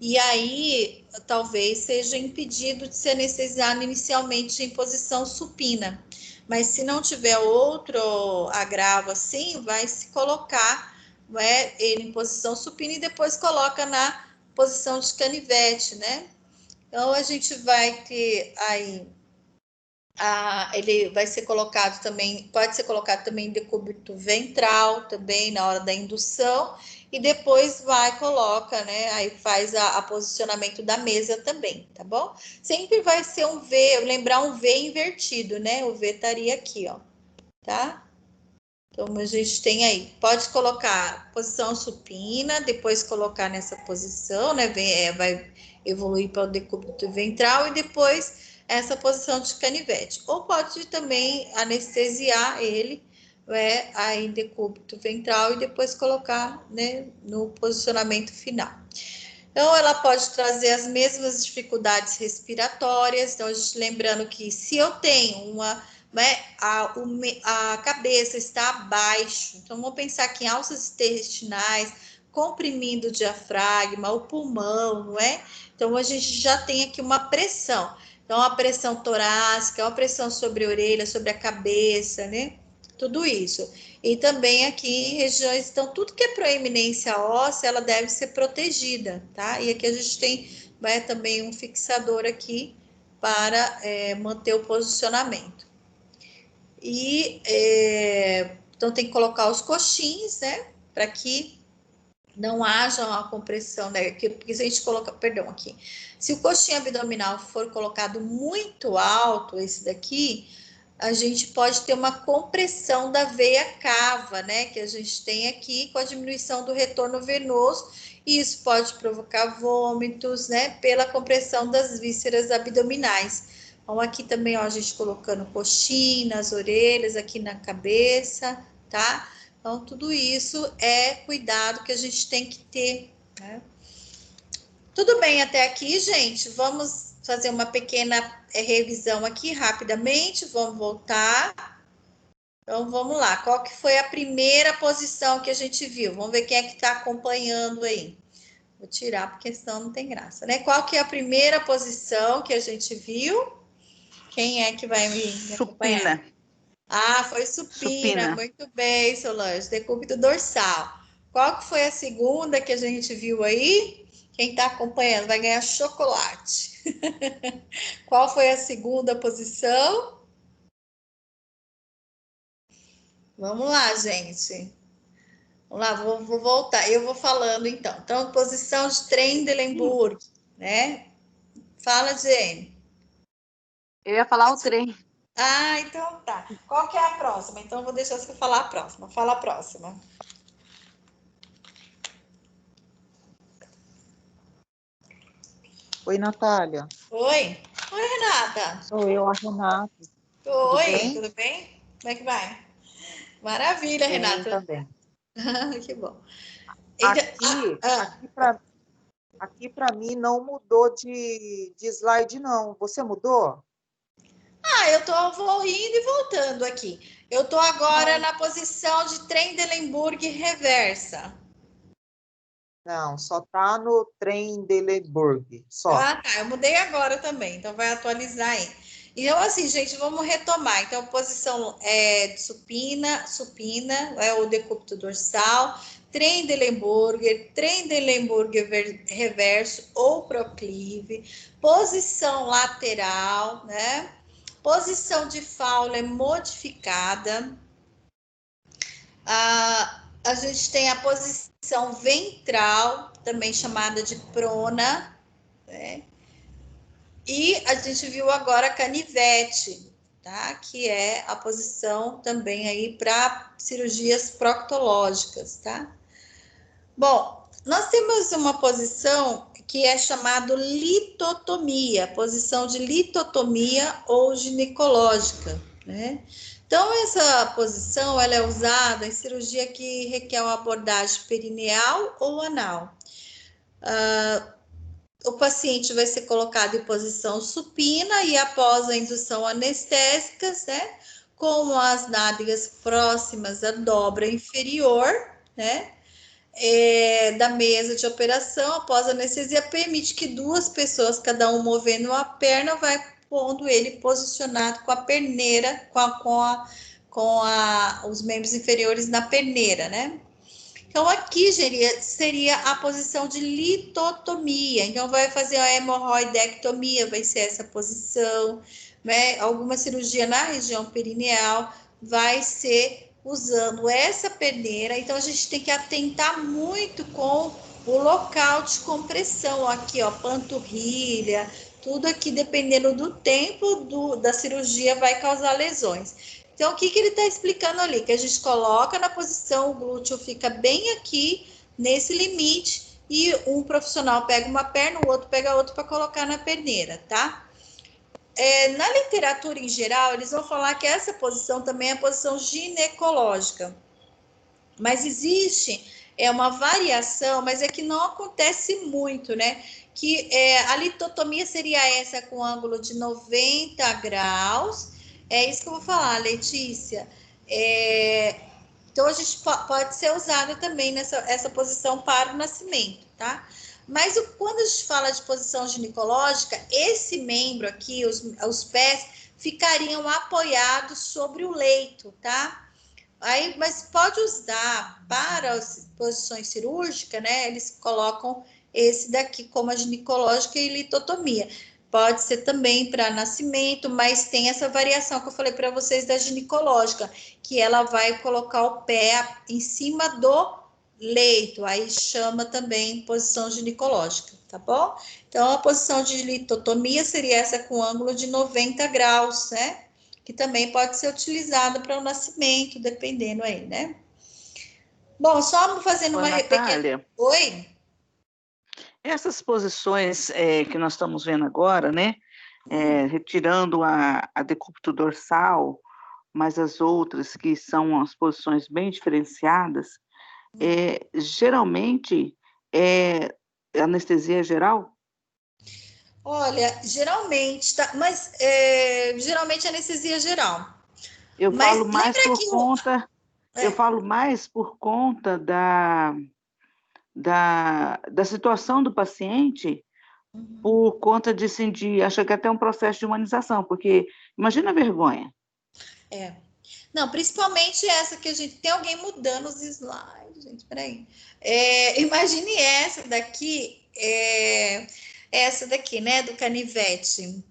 E aí, talvez seja impedido de ser anestesiado inicialmente em posição supina. Mas se não tiver outro agravo assim, vai se colocar, né, ele em posição supina e depois coloca na posição de canivete, né? Então, a gente vai ter aí, ele vai ser colocado também, pode ser colocado também em decúbito ventral, também na hora da indução, e depois coloca, né, aí faz a posicionamento da mesa também, tá bom? Sempre vai ser um V, lembrar um V invertido, né? O V estaria aqui, ó, tá? Então, a gente tem aí, pode colocar posição supina, depois colocar nessa posição, né? Vai evoluir para o decúbito ventral e depois essa posição de canivete. Ou pode também anestesiar ele, né? Aí decúbito ventral e depois colocar, né, no posicionamento final. Então, ela pode trazer as mesmas dificuldades respiratórias. Então, a gente lembrando que se eu tenho né, a cabeça está abaixo, então vamos pensar aqui em alças intestinais, comprimindo o diafragma, o pulmão, não é? Então, a gente já tem aqui uma pressão. Então, a pressão torácica, a pressão sobre a orelha, sobre a cabeça, né? Tudo isso. E também aqui em regiões, então, tudo que é proeminência óssea, ela deve ser protegida, tá? E aqui a gente tem também um fixador aqui para manter o posicionamento. E então tem que colocar os coxins, né? Para que não haja uma compressão, né? Porque se a gente coloca, perdão, aqui, se o coxim abdominal for colocado muito alto, esse daqui, a gente pode ter uma compressão da veia cava, né? Que a gente tem aqui com a diminuição do retorno venoso, e isso pode provocar vômitos, né? Pela compressão das vísceras abdominais. Então, aqui também, ó, a gente colocando coxim nas orelhas, aqui na cabeça, tá? Então, tudo isso é cuidado que a gente tem que ter, né? Tudo bem até aqui, gente? Vamos fazer uma pequena revisão aqui rapidamente, vamos voltar. Então, vamos lá. Qual que foi a primeira posição que a gente viu? Vamos ver quem é que está acompanhando aí. Vou tirar, porque senão não tem graça, né? Qual que é a primeira posição que a gente viu? Quem é que vai me acompanhar? Supina. Ah, foi supina. Supina. Muito bem, Solange. Decúbito dorsal. Qual que foi a segunda que a gente viu aí? Quem está acompanhando vai ganhar chocolate. Qual foi a segunda posição? Vamos lá, gente. Vamos lá, vou voltar. Eu vou falando então. Então, posição de Trendelenburg, né? Fala, Jane. Eu ia falar o trem. Ah, então tá. Qual que é a próxima? Então, eu vou deixar você falar a próxima. Fala a próxima. Oi, Natália. Oi? Oi, Renata. Sou eu, a Renata. Tudo Oi, bem? tudo bem? Como é que vai? Maravilha, Bem Renata. também. Que bom. Então, Aqui, aqui para mim não mudou de slide, não. Você mudou? vou indo e voltando aqui. Eu tô agora Não. na posição de Trendelenburg reversa. Não, só tá no trem de Leburg, só. Ah, tá. Eu mudei agora também, então vai atualizar aí. Então, assim, gente, vamos retomar. Então, posição de supina, é o decúbito dorsal, Trendelenburger reverso ou proclive, posição lateral, né? Posição de Fowler modificada. A gente tem a posição ventral, também chamada de prona, né? E a gente viu agora canivete, tá? Que é a posição também aí para cirurgias proctológicas, tá? Bom, nós temos uma posição que é chamada litotomia, posição de litotomia ou ginecológica, né? Então, essa posição ela é usada em cirurgia que requer uma abordagem perineal ou anal. O paciente vai ser colocado em posição supina e após a indução anestésica, né, com as nádegas próximas à dobra inferior, né, da mesa de operação, após a anestesia, permite que duas pessoas, cada um movendo uma perna, vai pondo ele posicionado com a perneira, os membros inferiores na perneira, né? Então, aqui seria a posição de litotomia. Então, vai fazer a hemorroidectomia, vai ser essa posição, né? Alguma cirurgia na região perineal vai ser usando essa perneira. Então, a gente tem que atentar muito com o local de compressão. Aqui, ó, panturrilha, tudo aqui, dependendo do tempo da cirurgia, vai causar lesões. Então, o que ele está explicando ali? Que a gente coloca na posição, o glúteo fica bem aqui, nesse limite, e um profissional pega uma perna, o outro pega a outra para colocar na perneira, tá? Na literatura em geral, eles vão falar que essa posição também é a posição ginecológica. Mas existe uma variação, mas é que não acontece muito, né? Que a litotomia seria essa com ângulo de 90 graus. É isso que eu vou falar, Letícia. Então, a gente pode ser usada também essa posição para o nascimento, tá? Mas quando a gente fala de posição ginecológica, esse membro aqui, os pés, ficariam apoiados sobre o leito, tá? Aí, mas pode usar para as posições cirúrgicas, né? Eles colocam esse daqui como a ginecológica e litotomia. Pode ser também para nascimento, mas tem essa variação que eu falei para vocês da ginecológica, que ela vai colocar o pé em cima do leito, aí chama também posição ginecológica, tá bom? Então, a posição de litotomia seria essa com ângulo de 90 graus, né? Que também pode ser utilizada para o nascimento, dependendo aí, né? Bom, só fazendo uma pequena... Oi? Essas posições que nós estamos vendo agora, né? Retirando a decúbito dorsal, mas as outras que são as posições bem diferenciadas, geralmente é anestesia geral? Olha, geralmente, tá, mas geralmente é anestesia geral. Eu Mas falo mais lembra por que conta, eu falo mais por conta da situação do paciente, por conta de, assim, acho que até um processo de humanização, porque imagina a vergonha. Não, principalmente essa que a gente tem alguém mudando os slides, gente, peraí. Imagine essa daqui, né, do canivete.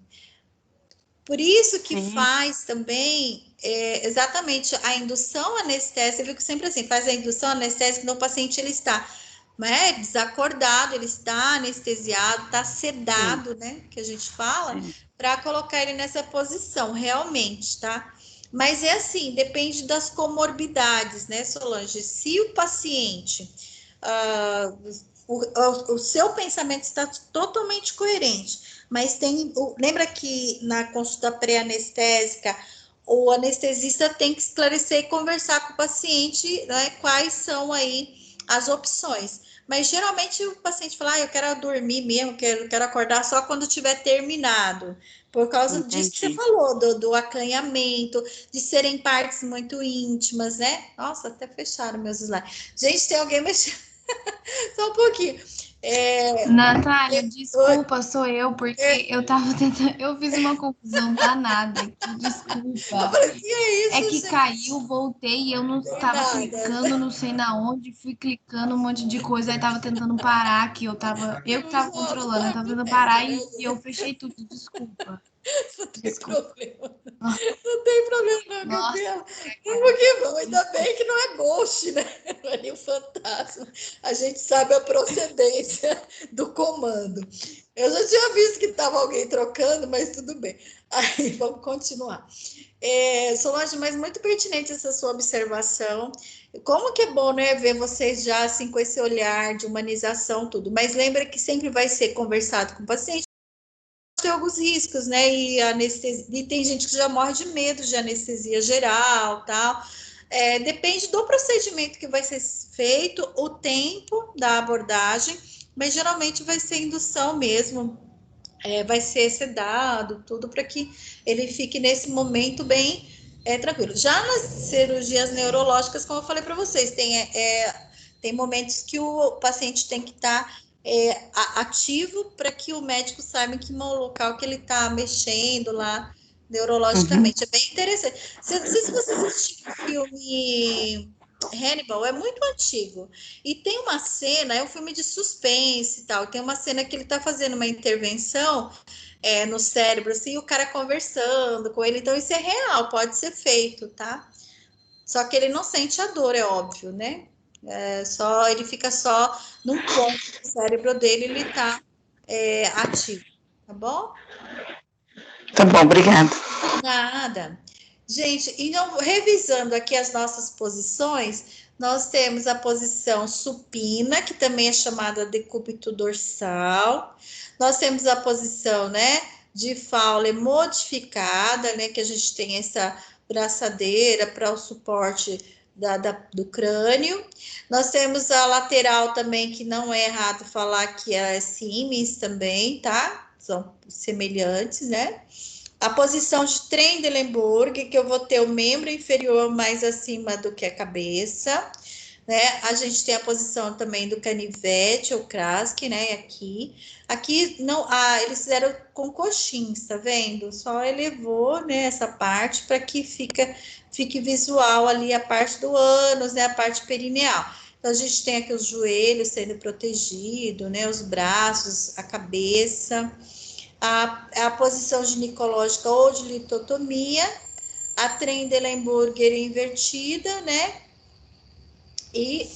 Por isso que Sim. faz também exatamente a indução anestésica, viu que sempre assim, faz a indução anestésica no paciente, ele está desacordado, ele está anestesiado, está sedado, né, que a gente fala, para colocar ele nessa posição, realmente, tá? Mas é assim, depende das comorbidades, né, Solange? Se o paciente, o seu pensamento está totalmente coerente, mas lembra que na consulta pré-anestésica, o anestesista tem que esclarecer e conversar com o paciente, né, quais são aí as opções. Mas geralmente o paciente fala, eu quero dormir mesmo, quero acordar só quando tiver terminado. Por causa disso que você falou, do acanhamento, de serem partes muito íntimas, né? Nossa, até fecharam meus slides. Gente, tem alguém mexendo? Só um pouquinho. Natália, desculpa, sou eu, porque eu tava tentando. Eu fiz uma confusão danada aqui, desculpa. É que caiu, voltei e eu não tava clicando, não sei na onde, fui clicando um monte de coisa, aí tava tentando parar aqui. Eu que tava controlando, eu tava tentando parar e eu fechei tudo, desculpa. Não tem problema. Não tem problema, não, Gabriela. Ainda bem que não é ghost, né? Não é nem o fantasma. A gente sabe a procedência do comando. Eu já tinha visto que estava alguém trocando, mas tudo bem. Aí, vamos continuar. Solange, mas muito pertinente essa sua observação. Como que é bom, né, ver vocês já assim com esse olhar de humanização, tudo. Mas lembra que sempre vai ser conversado com o paciente. Tem alguns riscos, né? E tem gente que já morre de medo de anestesia geral, tal. Depende do procedimento que vai ser feito, o tempo da abordagem, mas geralmente vai ser indução mesmo, vai ser sedado, tudo para que ele fique nesse momento bem tranquilo. Já nas cirurgias neurológicas, como eu falei para vocês, tem momentos que o paciente tem que estar ativo para que o médico saiba em que local que ele está mexendo lá neurologicamente. É bem interessante. Não sei se você assistiu o filme Hannibal, é muito antigo. E tem uma cena, é um filme de suspense e tal, tem uma cena que ele está fazendo uma intervenção no cérebro, assim, e o cara conversando com ele. Então, isso é real, pode ser feito, tá? Só que ele não sente a dor, é óbvio, né? Ele fica só num ponto do cérebro dele, ele está ativo, tá bom? Tá bom, obrigada. Nada. Gente, então, revisando aqui as nossas posições, nós temos a posição supina, que também é chamada decúbito dorsal. Nós temos a posição, né, de Fowler modificada, né, que a gente tem essa braçadeira para o suporte do crânio. Nós temos a lateral também, que não é errado falar que é Siemens também, tá? São semelhantes, né? A posição de Trendelenburg, que eu vou ter o membro inferior mais acima do que a cabeça, né? A gente tem a posição também do canivete ou Krask, né? Aqui não, eles fizeram com coxins, tá vendo? Só elevou, né, essa parte para que fique visual ali a parte do ânus, né? A parte perineal. Então a gente tem aqui os joelhos sendo protegidos, né? Os braços, a cabeça. A posição ginecológica ou de litotomia, a Trendelenburger invertida, né? E,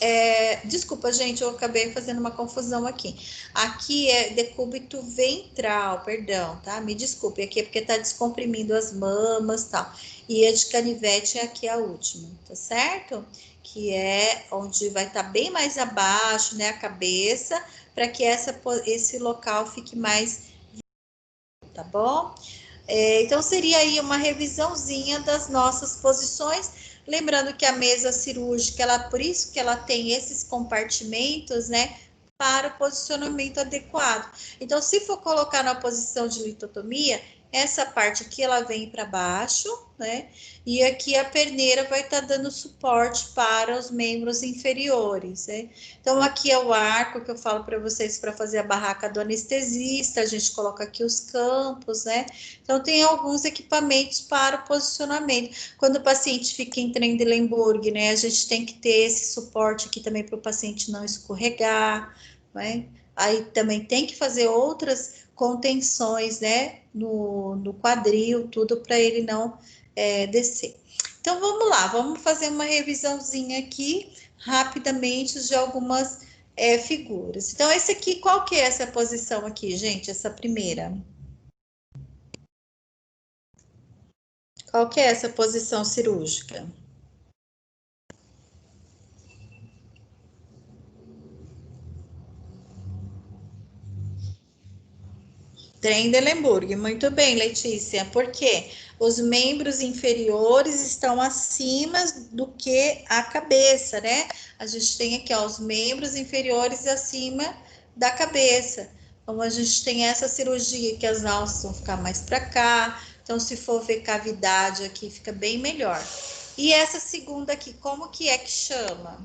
desculpa, gente, eu acabei fazendo uma confusão aqui. Aqui é decúbito ventral, perdão, tá? Me desculpe, aqui é porque tá descomprimindo as mamas e tal. E a de canivete é aqui a última, tá certo? Que é onde vai estar bem mais abaixo, né, a cabeça, para que esse local fique mais, tá bom? Então, seria aí uma revisãozinha das nossas posições. Lembrando que a mesa cirúrgica, por isso que ela tem esses compartimentos, né? Para o posicionamento adequado. Então, se for colocar na posição de litotomia, essa parte aqui ela vem para baixo, né? E aqui a perneira vai estar dando suporte para os membros inferiores, né? Então, aqui é o arco que eu falo para vocês para fazer a barraca do anestesista, a gente coloca aqui os campos, né? Então, tem alguns equipamentos para o posicionamento. Quando o paciente fica em Trendelenburg, né, a gente tem que ter esse suporte aqui também para o paciente não escorregar, né? Aí também tem que fazer outras contenções, né, no quadril, tudo para ele não descer. Então, vamos lá, vamos fazer uma revisãozinha aqui, rapidamente, de algumas figuras. Então, esse aqui, qual que é essa posição aqui, gente? Essa primeira. Qual que é essa posição cirúrgica? Trendelenburg, muito bem, Letícia. Por quê? Os membros inferiores estão acima do que a cabeça, né? A gente tem aqui, ó, os membros inferiores acima da cabeça. Então, a gente tem essa cirurgia que as alças vão ficar mais para cá. Então, se for ver cavidade aqui, fica bem melhor. E essa segunda aqui, como que é que chama?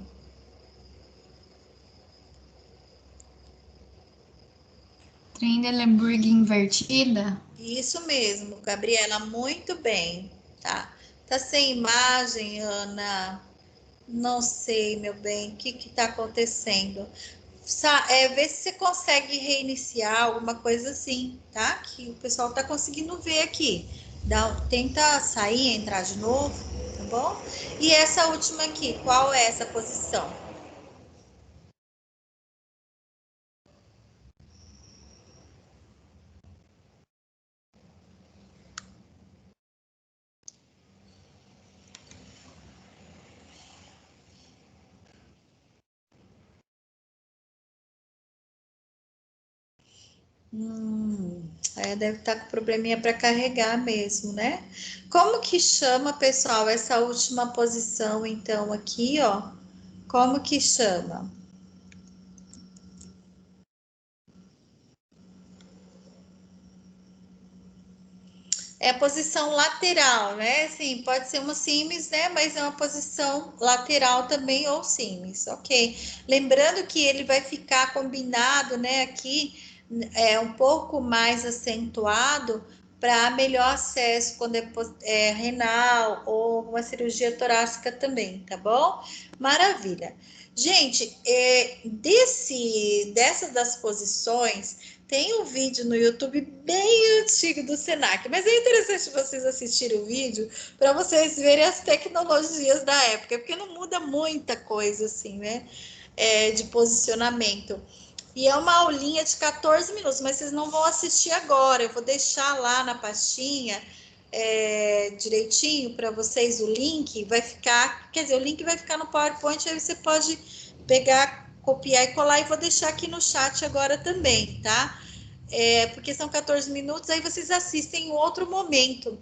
Trendelenburg invertida? Isso mesmo, Gabriela, muito bem, tá? Tá sem imagem, Ana? Não sei, meu bem, o que que tá acontecendo? Vê se você consegue reiniciar alguma coisa assim, tá? Que o pessoal tá conseguindo ver aqui. Tenta sair, entrar de novo, tá bom? E essa última aqui, qual é essa posição? Deve estar com probleminha para carregar mesmo, né? Como que chama, pessoal, essa última posição, então, aqui, ó? Como que chama? é a posição lateral, né? Assim, pode ser uma simples, né? Mas é uma posição lateral também ou simples, ok? Lembrando que ele vai ficar combinado, né? Aqui um pouco mais acentuado para melhor acesso quando é renal ou uma cirurgia torácica também, tá bom? Maravilha. Gente, dessas das posições, tem um vídeo no YouTube bem antigo do Senac, mas é interessante vocês assistirem o vídeo para vocês verem as tecnologias da época, porque não muda muita coisa assim, né? De posicionamento. E é uma aulinha de 14 minutos, mas vocês não vão assistir agora. Eu vou deixar lá na pastinha direitinho para vocês o link. Vai ficar, quer dizer, o link vai ficar no PowerPoint, aí você pode pegar, copiar e colar. E vou deixar aqui no chat agora também, tá? Porque são 14 minutos, aí vocês assistem em outro momento.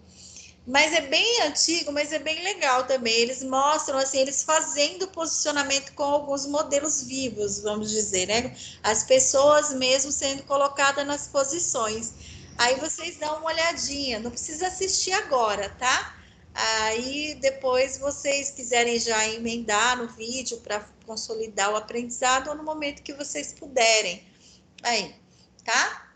Mas é bem antigo, mas é bem legal também. Eles mostram, assim, eles fazendo posicionamento com alguns modelos vivos, vamos dizer, né? As pessoas mesmo sendo colocadas nas posições. Aí vocês dão uma olhadinha, não precisa assistir agora, tá? Aí depois vocês quiserem já emendar no vídeo para consolidar o aprendizado ou no momento que vocês puderem. Aí, tá?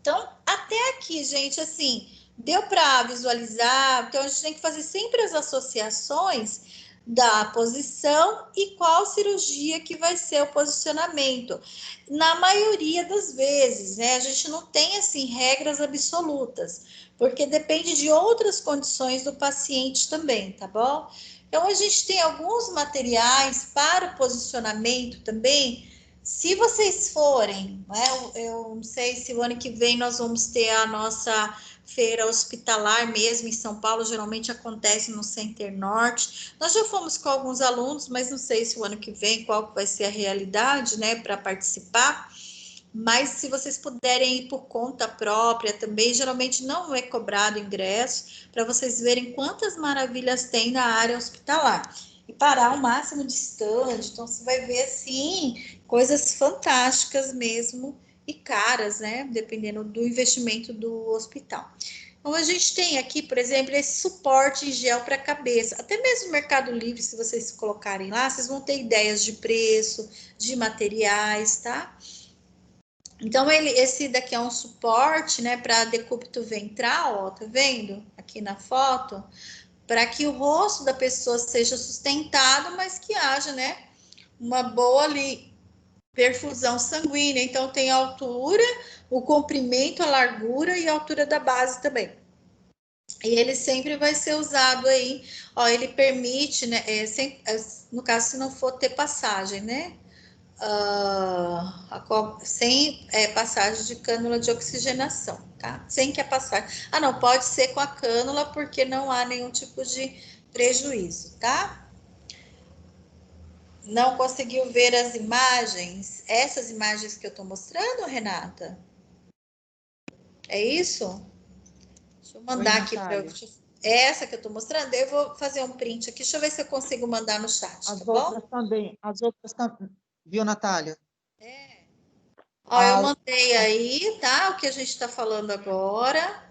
Então, até aqui, gente, assim, deu para visualizar? Então, a gente tem que fazer sempre as associações da posição e qual cirurgia que vai ser o posicionamento. Na maioria das vezes, né? A gente não tem, assim, regras absolutas, porque depende de outras condições do paciente também, tá bom? Então, a gente tem alguns materiais para o posicionamento também. Se vocês forem, né, eu não sei se o ano que vem nós vamos ter a nossa feira hospitalar mesmo em São Paulo, geralmente acontece no Center Norte. Nós já fomos com alguns alunos, mas não sei se o ano que vem qual vai ser a realidade, né, para participar. Mas se vocês puderem ir por conta própria também, geralmente não é cobrado ingresso, para vocês verem quantas maravilhas tem na área hospitalar. E parar o máximo de stand, então você vai ver, assim, coisas fantásticas mesmo e caras, né? Dependendo do investimento do hospital. Então, a gente tem aqui, por exemplo, esse suporte em gel para a cabeça. Até mesmo no Mercado Livre, se vocês colocarem lá, vocês vão ter ideias de preço, de materiais, tá? Então, esse daqui é um suporte, né, para decúbito ventral, ó, tá vendo? Aqui na foto, para que o rosto da pessoa seja sustentado, mas que haja, né, uma boa ali perfusão sanguínea. Então, tem a altura, o comprimento, a largura e a altura da base também. E ele sempre vai ser usado aí, ó, ele permite, né, no caso, se não for ter passagem, né, sem passagem de cânula de oxigenação, tá? Sem que a passagem... Ah, não, pode ser com a cânula, porque não há nenhum tipo de prejuízo, tá? Não conseguiu ver as imagens? Essas imagens que eu tô mostrando, Renata? É isso? Deixa eu mandar aqui para... Essa que eu tô mostrando, eu vou fazer um print aqui, deixa eu ver se eu consigo mandar no chat, tá bom? As outras também, viu, Natália? Ó, eu mandei aí, tá? O que a gente está falando agora.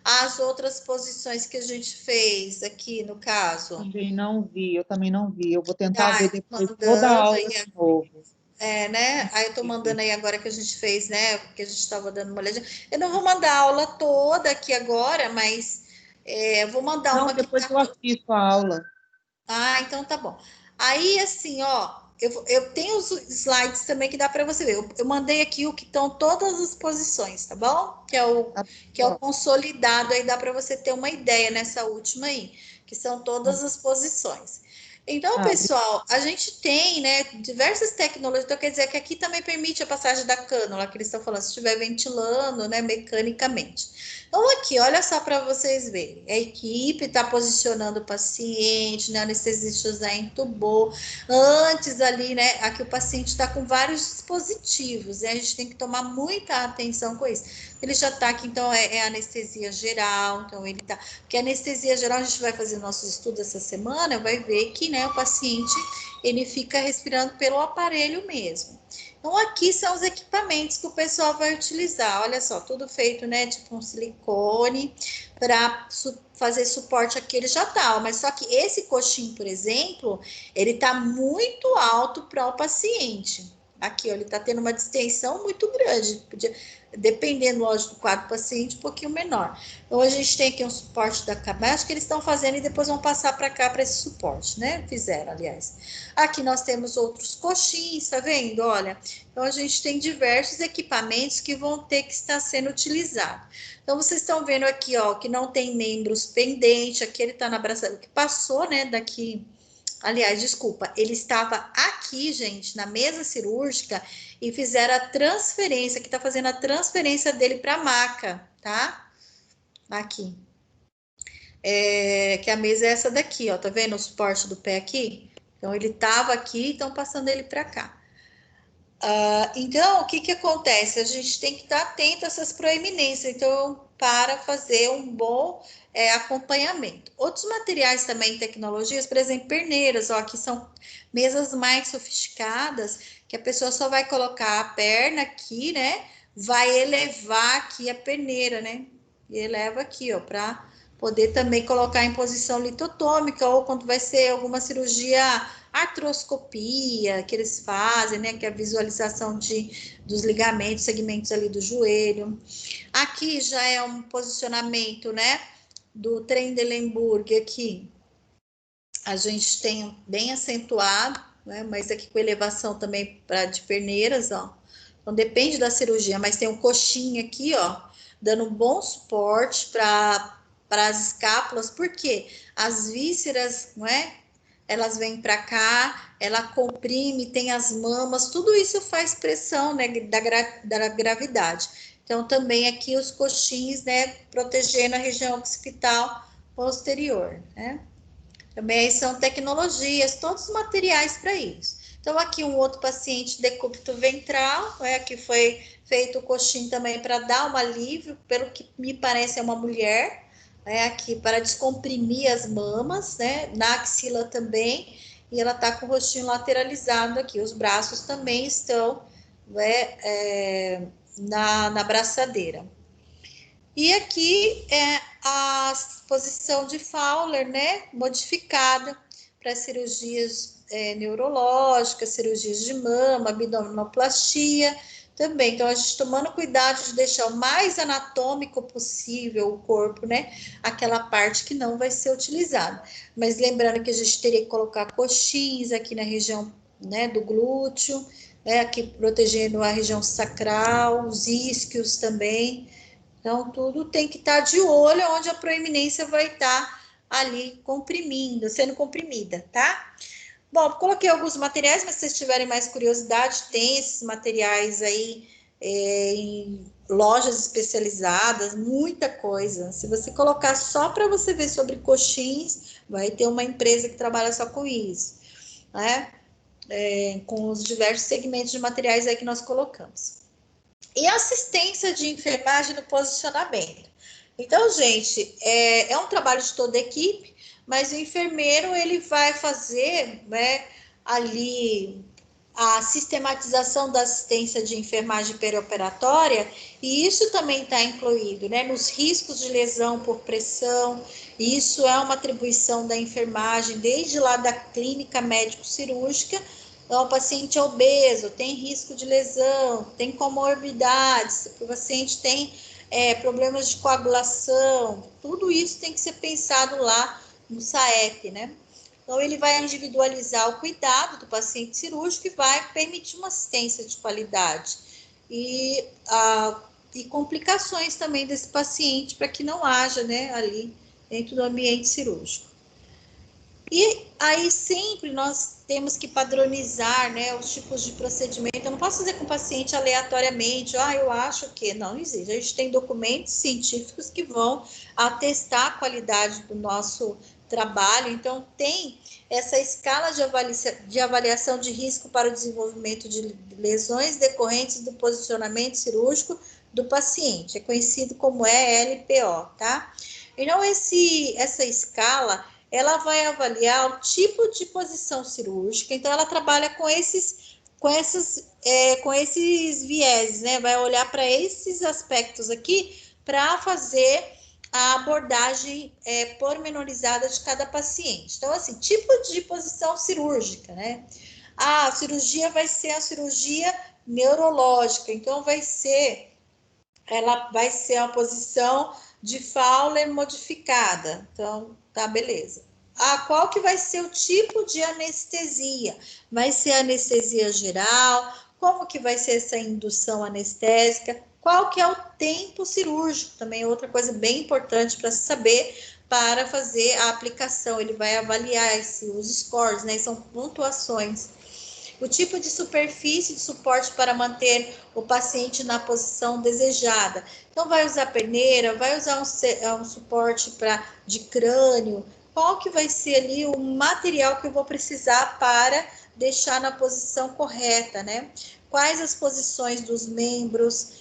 As outras posições que a gente fez aqui, no caso. Eu também não vi. Eu vou tentar ver depois toda a aula de novo. Né? Aí eu tô mandando aí agora que a gente fez, né? Porque a gente estava dando uma olhadinha. Eu não vou mandar a aula toda aqui agora, mas eu vou mandar uma que depois eu assisto a aula. Ah, então tá bom. Aí, assim, ó, eu tenho os slides também que dá para você ver. Eu mandei aqui o que estão todas as posições, tá bom? Que é o consolidado, aí dá para você ter uma ideia nessa última aí, que são todas as posições. Então, pessoal, a gente tem, né, diversas tecnologias, então quer dizer que aqui também permite a passagem da cânula, que eles estão falando, se estiver ventilando, né, mecanicamente. Então, aqui, olha só para vocês verem. A equipe está posicionando o paciente, né? O anestesista já entubou. Antes ali, né? Aqui o paciente está com vários dispositivos, e a gente tem que tomar muita atenção com isso. Ele já está aqui, então, é anestesia geral, então ele está... Porque anestesia geral, a gente vai fazer nossos estudos essa semana, vai ver que, né, o paciente, ele fica respirando pelo aparelho mesmo. Então, aqui são os equipamentos que o pessoal vai utilizar. Olha só, tudo feito, né, tipo um silicone, para fazer suporte àquele já tá. Mas só que esse coxim, por exemplo, ele tá muito alto para o paciente. Aqui, ó, ele tá tendo uma distensão muito grande. Podia, dependendo, lógico, do quadro do paciente, um pouquinho menor. Então, a gente tem aqui um suporte da cabeça, acho que eles estão fazendo e depois vão passar para cá, para esse suporte, né? Fizeram, aliás. Aqui nós temos outros coxins, tá vendo? Olha, então a gente tem diversos equipamentos que vão ter que estar sendo utilizados. Então, vocês estão vendo aqui, ó, que não tem membros pendentes, aqui ele tá na braçadeira, que passou, né, daqui... Aliás, desculpa, ele estava aqui, gente, na mesa cirúrgica e fizeram a transferência, que está fazendo a transferência dele para a maca, tá? Aqui. Que a mesa é essa daqui, ó, tá vendo o suporte do pé aqui? Então, ele estava aqui e estão passando ele para cá. Então, o que acontece? A gente tem que estar atento a essas proeminências, então, para fazer um bom acompanhamento. Outros materiais também, tecnologias, por exemplo, perneiras, ó, aqui são mesas mais sofisticadas, que a pessoa só vai colocar a perna aqui, né? Vai elevar aqui a perneira, né? E eleva aqui, ó, para poder também colocar em posição litotômica, ou quando vai ser alguma cirurgia artroscopia que eles fazem, né, que é a visualização dos ligamentos, segmentos ali do joelho. Aqui já é um posicionamento, né, do Trendelenburg aqui. A gente tem bem acentuado, né, mas aqui com elevação também de perneiras, ó. Então depende da cirurgia, mas tem um coxinha aqui, ó, dando um bom suporte para as escápulas, porque as vísceras, não é? Elas vêm para cá, ela comprime, tem as mamas, tudo isso faz pressão, né, da gravidade. Então, também aqui os coxins, né, protegendo a região occipital posterior, né. Também são tecnologias, todos os materiais para isso. Então, aqui um outro paciente decúbito ventral, né, que foi feito o coxim também para dar um alívio, pelo que me parece é uma mulher, né, aqui para descomprimir as mamas, né, na axila também, e ela está com o rostinho lateralizado aqui, os braços também estão, né, na braçadeira. E aqui é a posição de Fowler, né, modificada para cirurgias neurológicas, cirurgias de mama, abdominoplastia também. Então, a gente tomando cuidado de deixar o mais anatômico possível o corpo, né, aquela parte que não vai ser utilizada. Mas lembrando que a gente teria que colocar coxins aqui na região, né, do glúteo, né, aqui protegendo a região sacral, os isquios também. Então, tudo tem que estar de olho onde a proeminência vai estar ali comprimindo, sendo comprimida, tá? Bom, coloquei alguns materiais, mas se vocês tiverem mais curiosidade, tem esses materiais aí em lojas especializadas, muita coisa. Se você colocar só para você ver sobre coxins, vai ter uma empresa que trabalha só com isso, né? Com os diversos segmentos de materiais aí que nós colocamos. E assistência de enfermagem no posicionamento. Então, gente, é um trabalho de toda a equipe, mas o enfermeiro, ele vai fazer, né, ali a sistematização da assistência de enfermagem perioperatória, e isso também está incluído, né, nos riscos de lesão por pressão. Isso é uma atribuição da enfermagem, desde lá da clínica médico-cirúrgica. Então, o paciente é obeso, tem risco de lesão, tem comorbidades, o paciente tem problemas de coagulação, tudo isso tem que ser pensado lá no SAEP, né? Então, ele vai individualizar o cuidado do paciente cirúrgico e vai permitir uma assistência de qualidade. E complicações também desse paciente, para que não haja, né, ali dentro do ambiente cirúrgico. E aí sempre nós temos que padronizar, né, os tipos de procedimento. Eu não posso fazer com o paciente aleatoriamente, eu acho que não existe. A gente tem documentos científicos que vão atestar a qualidade do nosso trabalho. Então, tem essa escala de avaliação de risco para o desenvolvimento de lesões decorrentes do posicionamento cirúrgico do paciente. É conhecido como ELPO, tá? Então, essa escala, ela vai avaliar o tipo de posição cirúrgica, então ela trabalha com esses com esses vieses, né? Vai olhar para esses aspectos aqui para fazer a abordagem pormenorizada de cada paciente. Então, assim, tipo de posição cirúrgica, né? A cirurgia vai ser a cirurgia neurológica, então ela vai ser a posição de Fowler modificada. Então, tá, beleza. Qual que vai ser o tipo de anestesia? Vai ser anestesia geral? Como que vai ser essa indução anestésica? Qual que é o tempo cirúrgico? Também é outra coisa bem importante para se saber para fazer a aplicação. Ele vai avaliar os scores, né? São pontuações. O tipo de superfície de suporte para manter o paciente na posição desejada. Então, vai usar peneira, vai usar um suporte de crânio. Qual que vai ser ali o material que eu vou precisar para deixar na posição correta, né? Quais as posições dos membros,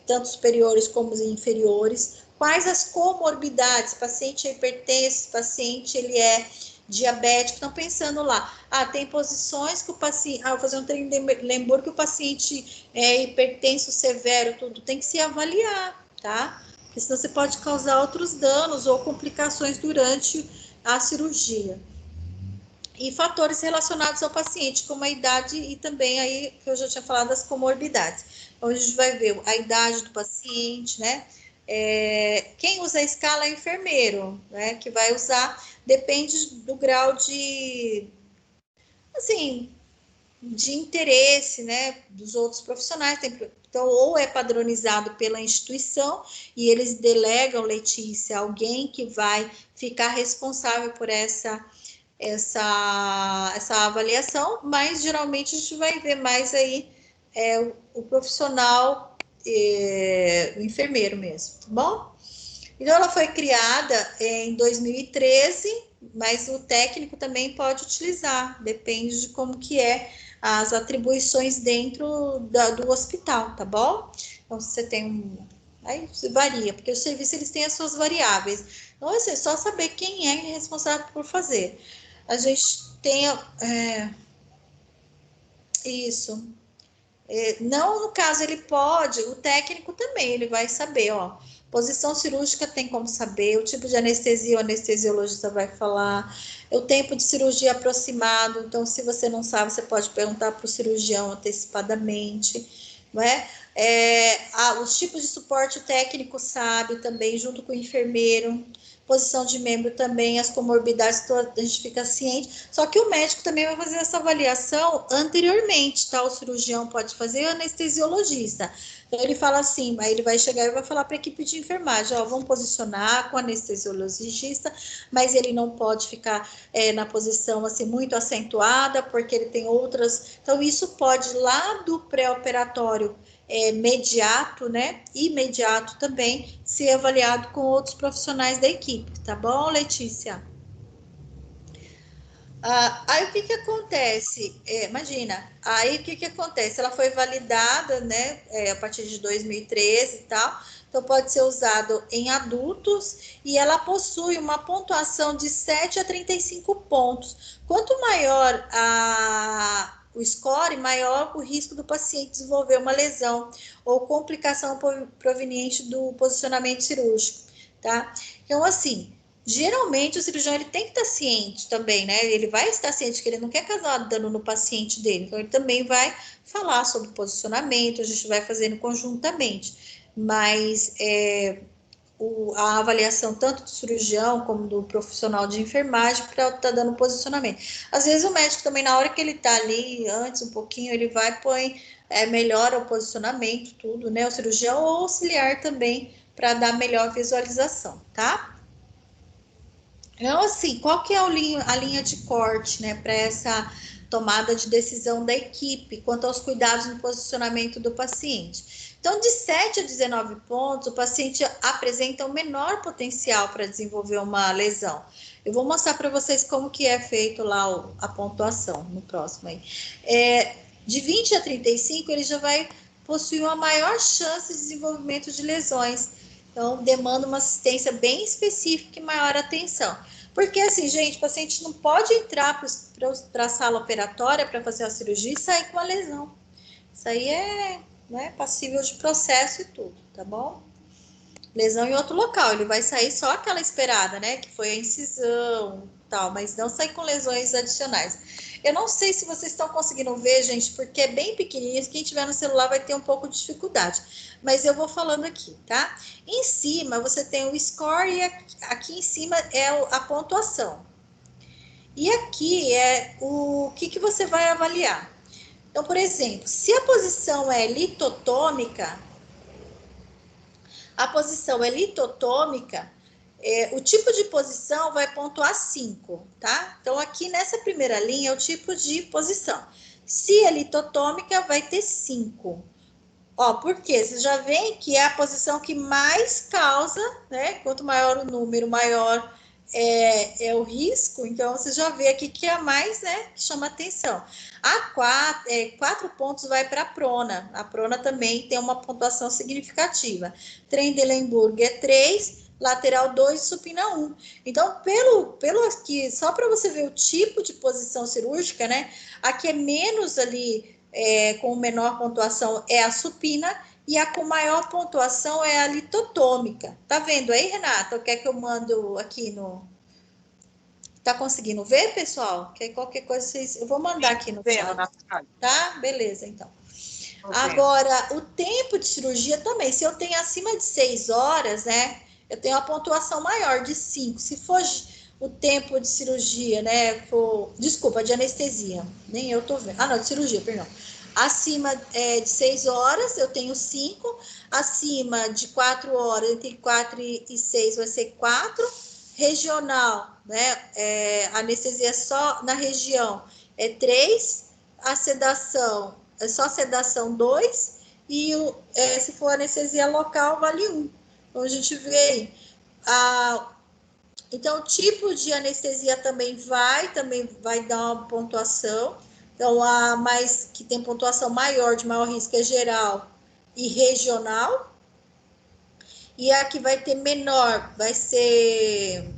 tanto superiores como inferiores? Quais as comorbidades? O paciente é hipertenso, o paciente ele é diabético, estão pensando lá. Tem posições que o paciente, vou fazer um treino de Lemburg que o paciente é hipertenso severo, tudo tem que se avaliar, tá? Porque senão você pode causar outros danos ou complicações durante a cirurgia. E fatores relacionados ao paciente, como a idade e também aí, que eu já tinha falado, das comorbidades. Então, a gente vai ver a idade do paciente, né? Quem usa a escala é o enfermeiro, né? Que vai usar, depende do grau de, assim, de interesse, né? Dos outros profissionais. Então, ou é padronizado pela instituição e eles delegam, Letícia, alguém que vai ficar responsável por essa avaliação, mas geralmente a gente vai ver mais aí o profissional, o enfermeiro mesmo, tá bom? Então, ela foi criada em 2013, mas o técnico também pode utilizar, depende de como que as atribuições dentro do hospital, tá bom? Então, se você tem aí varia, porque o serviço eles têm as suas variáveis. Então, assim, é só saber quem é responsável por fazer. A gente tem isso. Não, no caso, ele pode, o técnico também, ele vai saber, ó. Posição cirúrgica tem como saber, o tipo de anestesia, o anestesiologista vai falar, o tempo de cirurgia aproximado, então, se você não sabe, você pode perguntar para o cirurgião antecipadamente, não é? Os tipos de suporte o técnico sabe também, junto com o enfermeiro. Posição de membro também, as comorbidades, a gente fica ciente. Só que o médico também vai fazer essa avaliação anteriormente, tá? O cirurgião pode fazer, o anestesiologista. Então, ele fala assim, aí ele vai chegar e vai falar para a equipe de enfermagem, ó, vamos posicionar com o anestesiologista, mas ele não pode ficar na posição assim muito acentuada, porque ele tem outras... Então, isso pode, lá do pré-operatório, imediato também, ser avaliado com outros profissionais da equipe, tá bom, Letícia? Aí o que acontece? Imagina, aí o que acontece? Ela foi validada, né, a partir de 2013 e tal, então pode ser usado em adultos e ela possui uma pontuação de 7 a 35 pontos. Quanto maior o score, maior o risco do paciente desenvolver uma lesão ou complicação proveniente do posicionamento cirúrgico, tá? Então, assim, geralmente o cirurgião ele tem que estar ciente também, né? Ele vai estar ciente que ele não quer causar dano no paciente dele, então ele também vai falar sobre posicionamento, a gente vai fazendo conjuntamente, mas a avaliação tanto do cirurgião como do profissional de enfermagem para estar dando posicionamento. Às vezes o médico também, na hora que ele está ali, antes um pouquinho, ele vai põe melhora o posicionamento, tudo, né? O cirurgião ou auxiliar também para dar melhor visualização, tá? Então, assim, qual que é a linha de corte, né, para essa tomada de decisão da equipe quanto aos cuidados no posicionamento do paciente? Então, de 7 a 19 pontos, o paciente apresenta o menor potencial para desenvolver uma lesão. Eu vou mostrar para vocês como que é feito lá a pontuação no próximo aí. De 20 a 35, ele já vai possuir uma maior chance de desenvolvimento de lesões. Então, demanda uma assistência bem específica e maior atenção. Porque, assim, gente, o paciente não pode entrar para a sala operatória para fazer a cirurgia e sair com a lesão. Isso aí é, né, passível de processo e tudo, tá bom? Lesão em outro local, ele vai sair só aquela esperada, né, que foi a incisão, tal, mas não sair com lesões adicionais. Eu não sei se vocês estão conseguindo ver, gente, porque é bem pequenininho, quem tiver no celular vai ter um pouco de dificuldade, mas eu vou falando aqui, tá? Em cima você tem o score e aqui em cima é a pontuação. E aqui é o que você vai avaliar. Então, por exemplo, se a posição é litotômica, o tipo de posição vai pontuar 5, tá? Então, aqui nessa primeira linha é o tipo de posição. Se é litotômica, vai ter 5. Ó, por quê? Você já vê que é a posição que mais causa, né? Quanto maior o número, maior é o risco. Então, você já vê aqui que é a mais, né? Que chama atenção. A 4 pontos vai para a prona. A prona também tem uma pontuação significativa. Trendelenburg é 3, lateral 2, supina 1. Então, pelo aqui, só para você ver o tipo de posição cirúrgica, né? Aqui é menos ali, com menor pontuação é a supina, e a com maior pontuação é a litotômica. Tá vendo aí, Renata? Quer que eu mando aqui no... Tá conseguindo ver, pessoal? Que qualquer coisa vocês... Eu vou mandar aqui no chat. Tá? Beleza, então. Agora, o tempo de cirurgia também. Se eu tenho acima de 6 horas, né? Eu tenho a pontuação maior de 5. Se for o tempo de cirurgia, né? Desculpa, de anestesia. Nem eu tô vendo. Ah, não, de cirurgia, perdão. Acima de 6 horas, eu tenho 5. Acima de 4 horas, entre 4 e 6 vai ser 4. Regional, né? Anestesia só na região é 3. A sedação é só sedação 2. E se for anestesia local, vale 1. Então, a gente vê aí. Então, o tipo de anestesia também vai dar uma pontuação. Então, a mais que tem pontuação maior, de maior risco, é geral e regional. E a que vai ter menor vai ser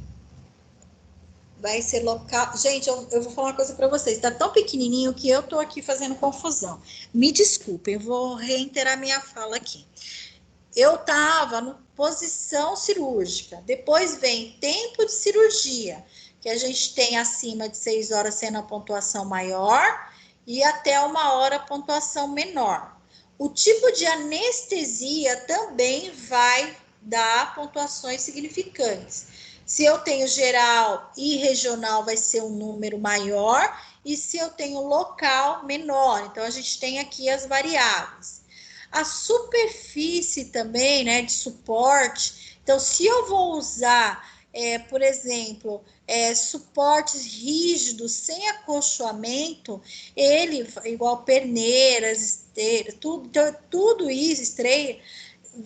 local. Gente, eu vou falar uma coisa para vocês. Está tão pequenininho que eu estou aqui fazendo confusão. Me desculpem, eu vou reiterar minha fala aqui. Eu estava na posição cirúrgica. Depois vem tempo de cirurgia, que a gente tem acima de 6 horas sendo a pontuação maior e até 1 hora a pontuação menor. O tipo de anestesia também vai dar pontuações significantes. Se eu tenho geral e regional, vai ser um número maior, e se eu tenho local, menor. Então, a gente tem aqui as variáveis. A superfície também, né, de suporte. Então, se eu vou usar, por exemplo, suportes rígidos, sem acolchoamento, ele, igual perneiras, esteiras, tudo isso, estreia,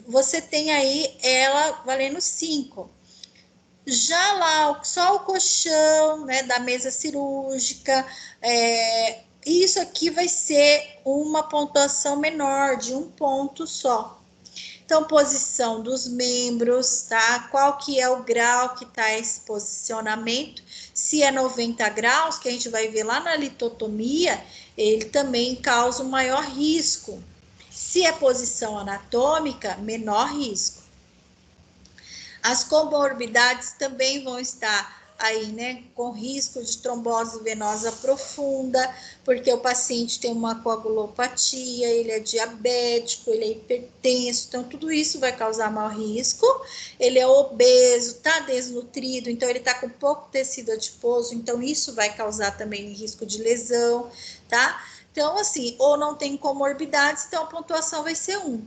você tem aí ela valendo 5. Já lá, só o colchão, né, da mesa cirúrgica, isso aqui vai ser uma pontuação menor, de 1 ponto só. Então, posição dos membros, tá? Qual que é o grau que tá esse posicionamento? Se é 90 graus, que a gente vai ver lá na litotomia, ele também causa um maior risco. Se é posição anatômica, menor risco. As comorbidades também vão estar aí, né, com risco de trombose venosa profunda, porque o paciente tem uma coagulopatia, ele é diabético, ele é hipertenso, então tudo isso vai causar maior risco. Ele é obeso, tá desnutrido, então ele tá com pouco tecido adiposo, então isso vai causar também risco de lesão, tá? Então, assim, ou não tem comorbidades, então a pontuação vai ser 1.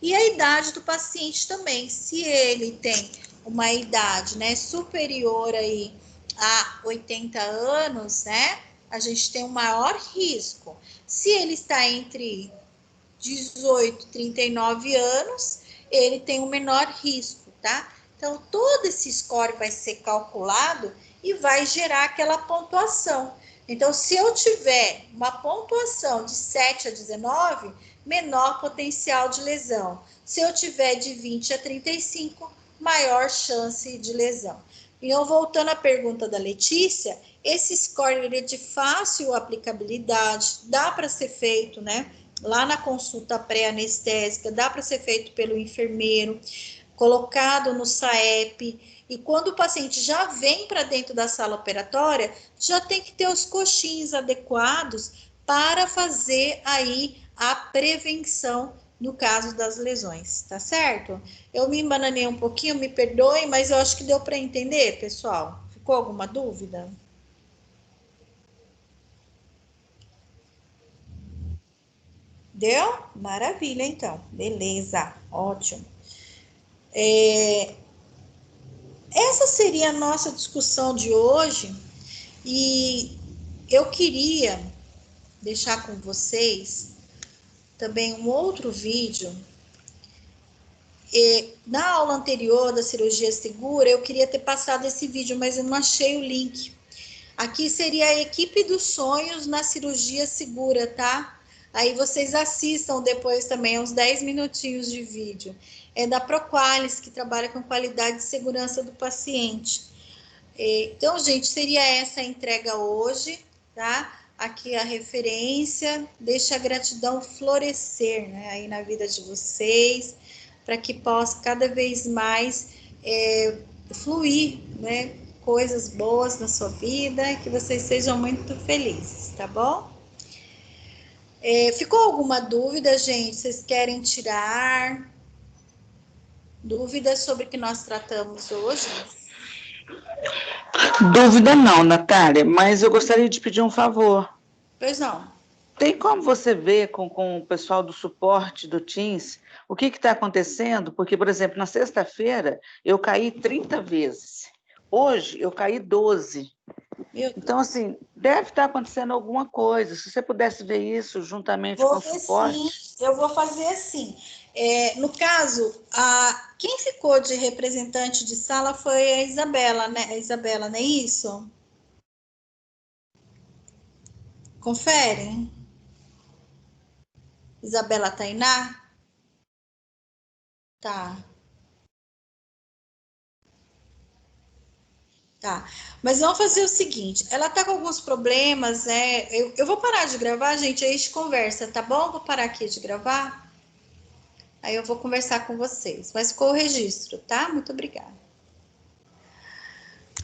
E a idade do paciente também, se ele tem uma idade, né, superior aí a 80 anos, né, a gente tem um maior risco. Se ele está entre 18 e 39 anos, ele tem um menor risco, tá? Então, todo esse score vai ser calculado e vai gerar aquela pontuação. Então, se eu tiver uma pontuação de 7 a 19, menor potencial de lesão. Se eu tiver de 20 a 35, maior chance de lesão. Então, voltando à pergunta da Letícia, esse score ele é de fácil aplicabilidade, dá para ser feito, né? Lá na consulta pré-anestésica, dá para ser feito pelo enfermeiro, colocado no SAEP, e quando o paciente já vem para dentro da sala operatória, já tem que ter os coxins adequados para fazer aí a prevenção no caso das lesões, tá certo? Eu me embananei um pouquinho, me perdoem, mas eu acho que deu para entender, pessoal. Ficou alguma dúvida? Deu? Maravilha, então. Beleza, ótimo. Essa seria a nossa discussão de hoje e eu queria deixar com vocês também um outro vídeo. Na aula anterior da cirurgia segura, eu queria ter passado esse vídeo, mas eu não achei o link. Aqui seria a equipe dos sonhos na cirurgia segura, tá? Aí vocês assistam depois também, uns 10 minutinhos de vídeo. É da Proqualis, que trabalha com qualidade e segurança do paciente. Então, gente, seria essa a entrega hoje, tá? Aqui a referência, deixa a gratidão florescer, né, aí na vida de vocês, para que possa cada vez mais fluir, né, coisas boas na sua vida, que vocês sejam muito felizes, tá bom? Ficou alguma dúvida, gente? Vocês querem tirar dúvidas sobre o que nós tratamos hoje? Dúvida não, Natália, mas eu gostaria de pedir um favor. Pois não. Tem como você ver com o pessoal do suporte do Teams o que está acontecendo? Porque, por exemplo, na sexta-feira eu caí 30 vezes. Hoje eu caí 12. Então, assim, deve estar acontecendo alguma coisa. Se você pudesse ver isso juntamente com o suporte. Sim, eu vou fazer assim. No caso, quem ficou de representante de sala foi a Isabela, né? A Isabela, não é isso? Confere. Isabela Tainá? Tá. Tá. Mas vamos fazer o seguinte: ela tá com alguns problemas, né? Eu vou parar de gravar, gente, aí a gente conversa, tá bom? Vou parar aqui de gravar. Aí eu vou conversar com vocês. Mas ficou o registro, tá? Muito obrigada.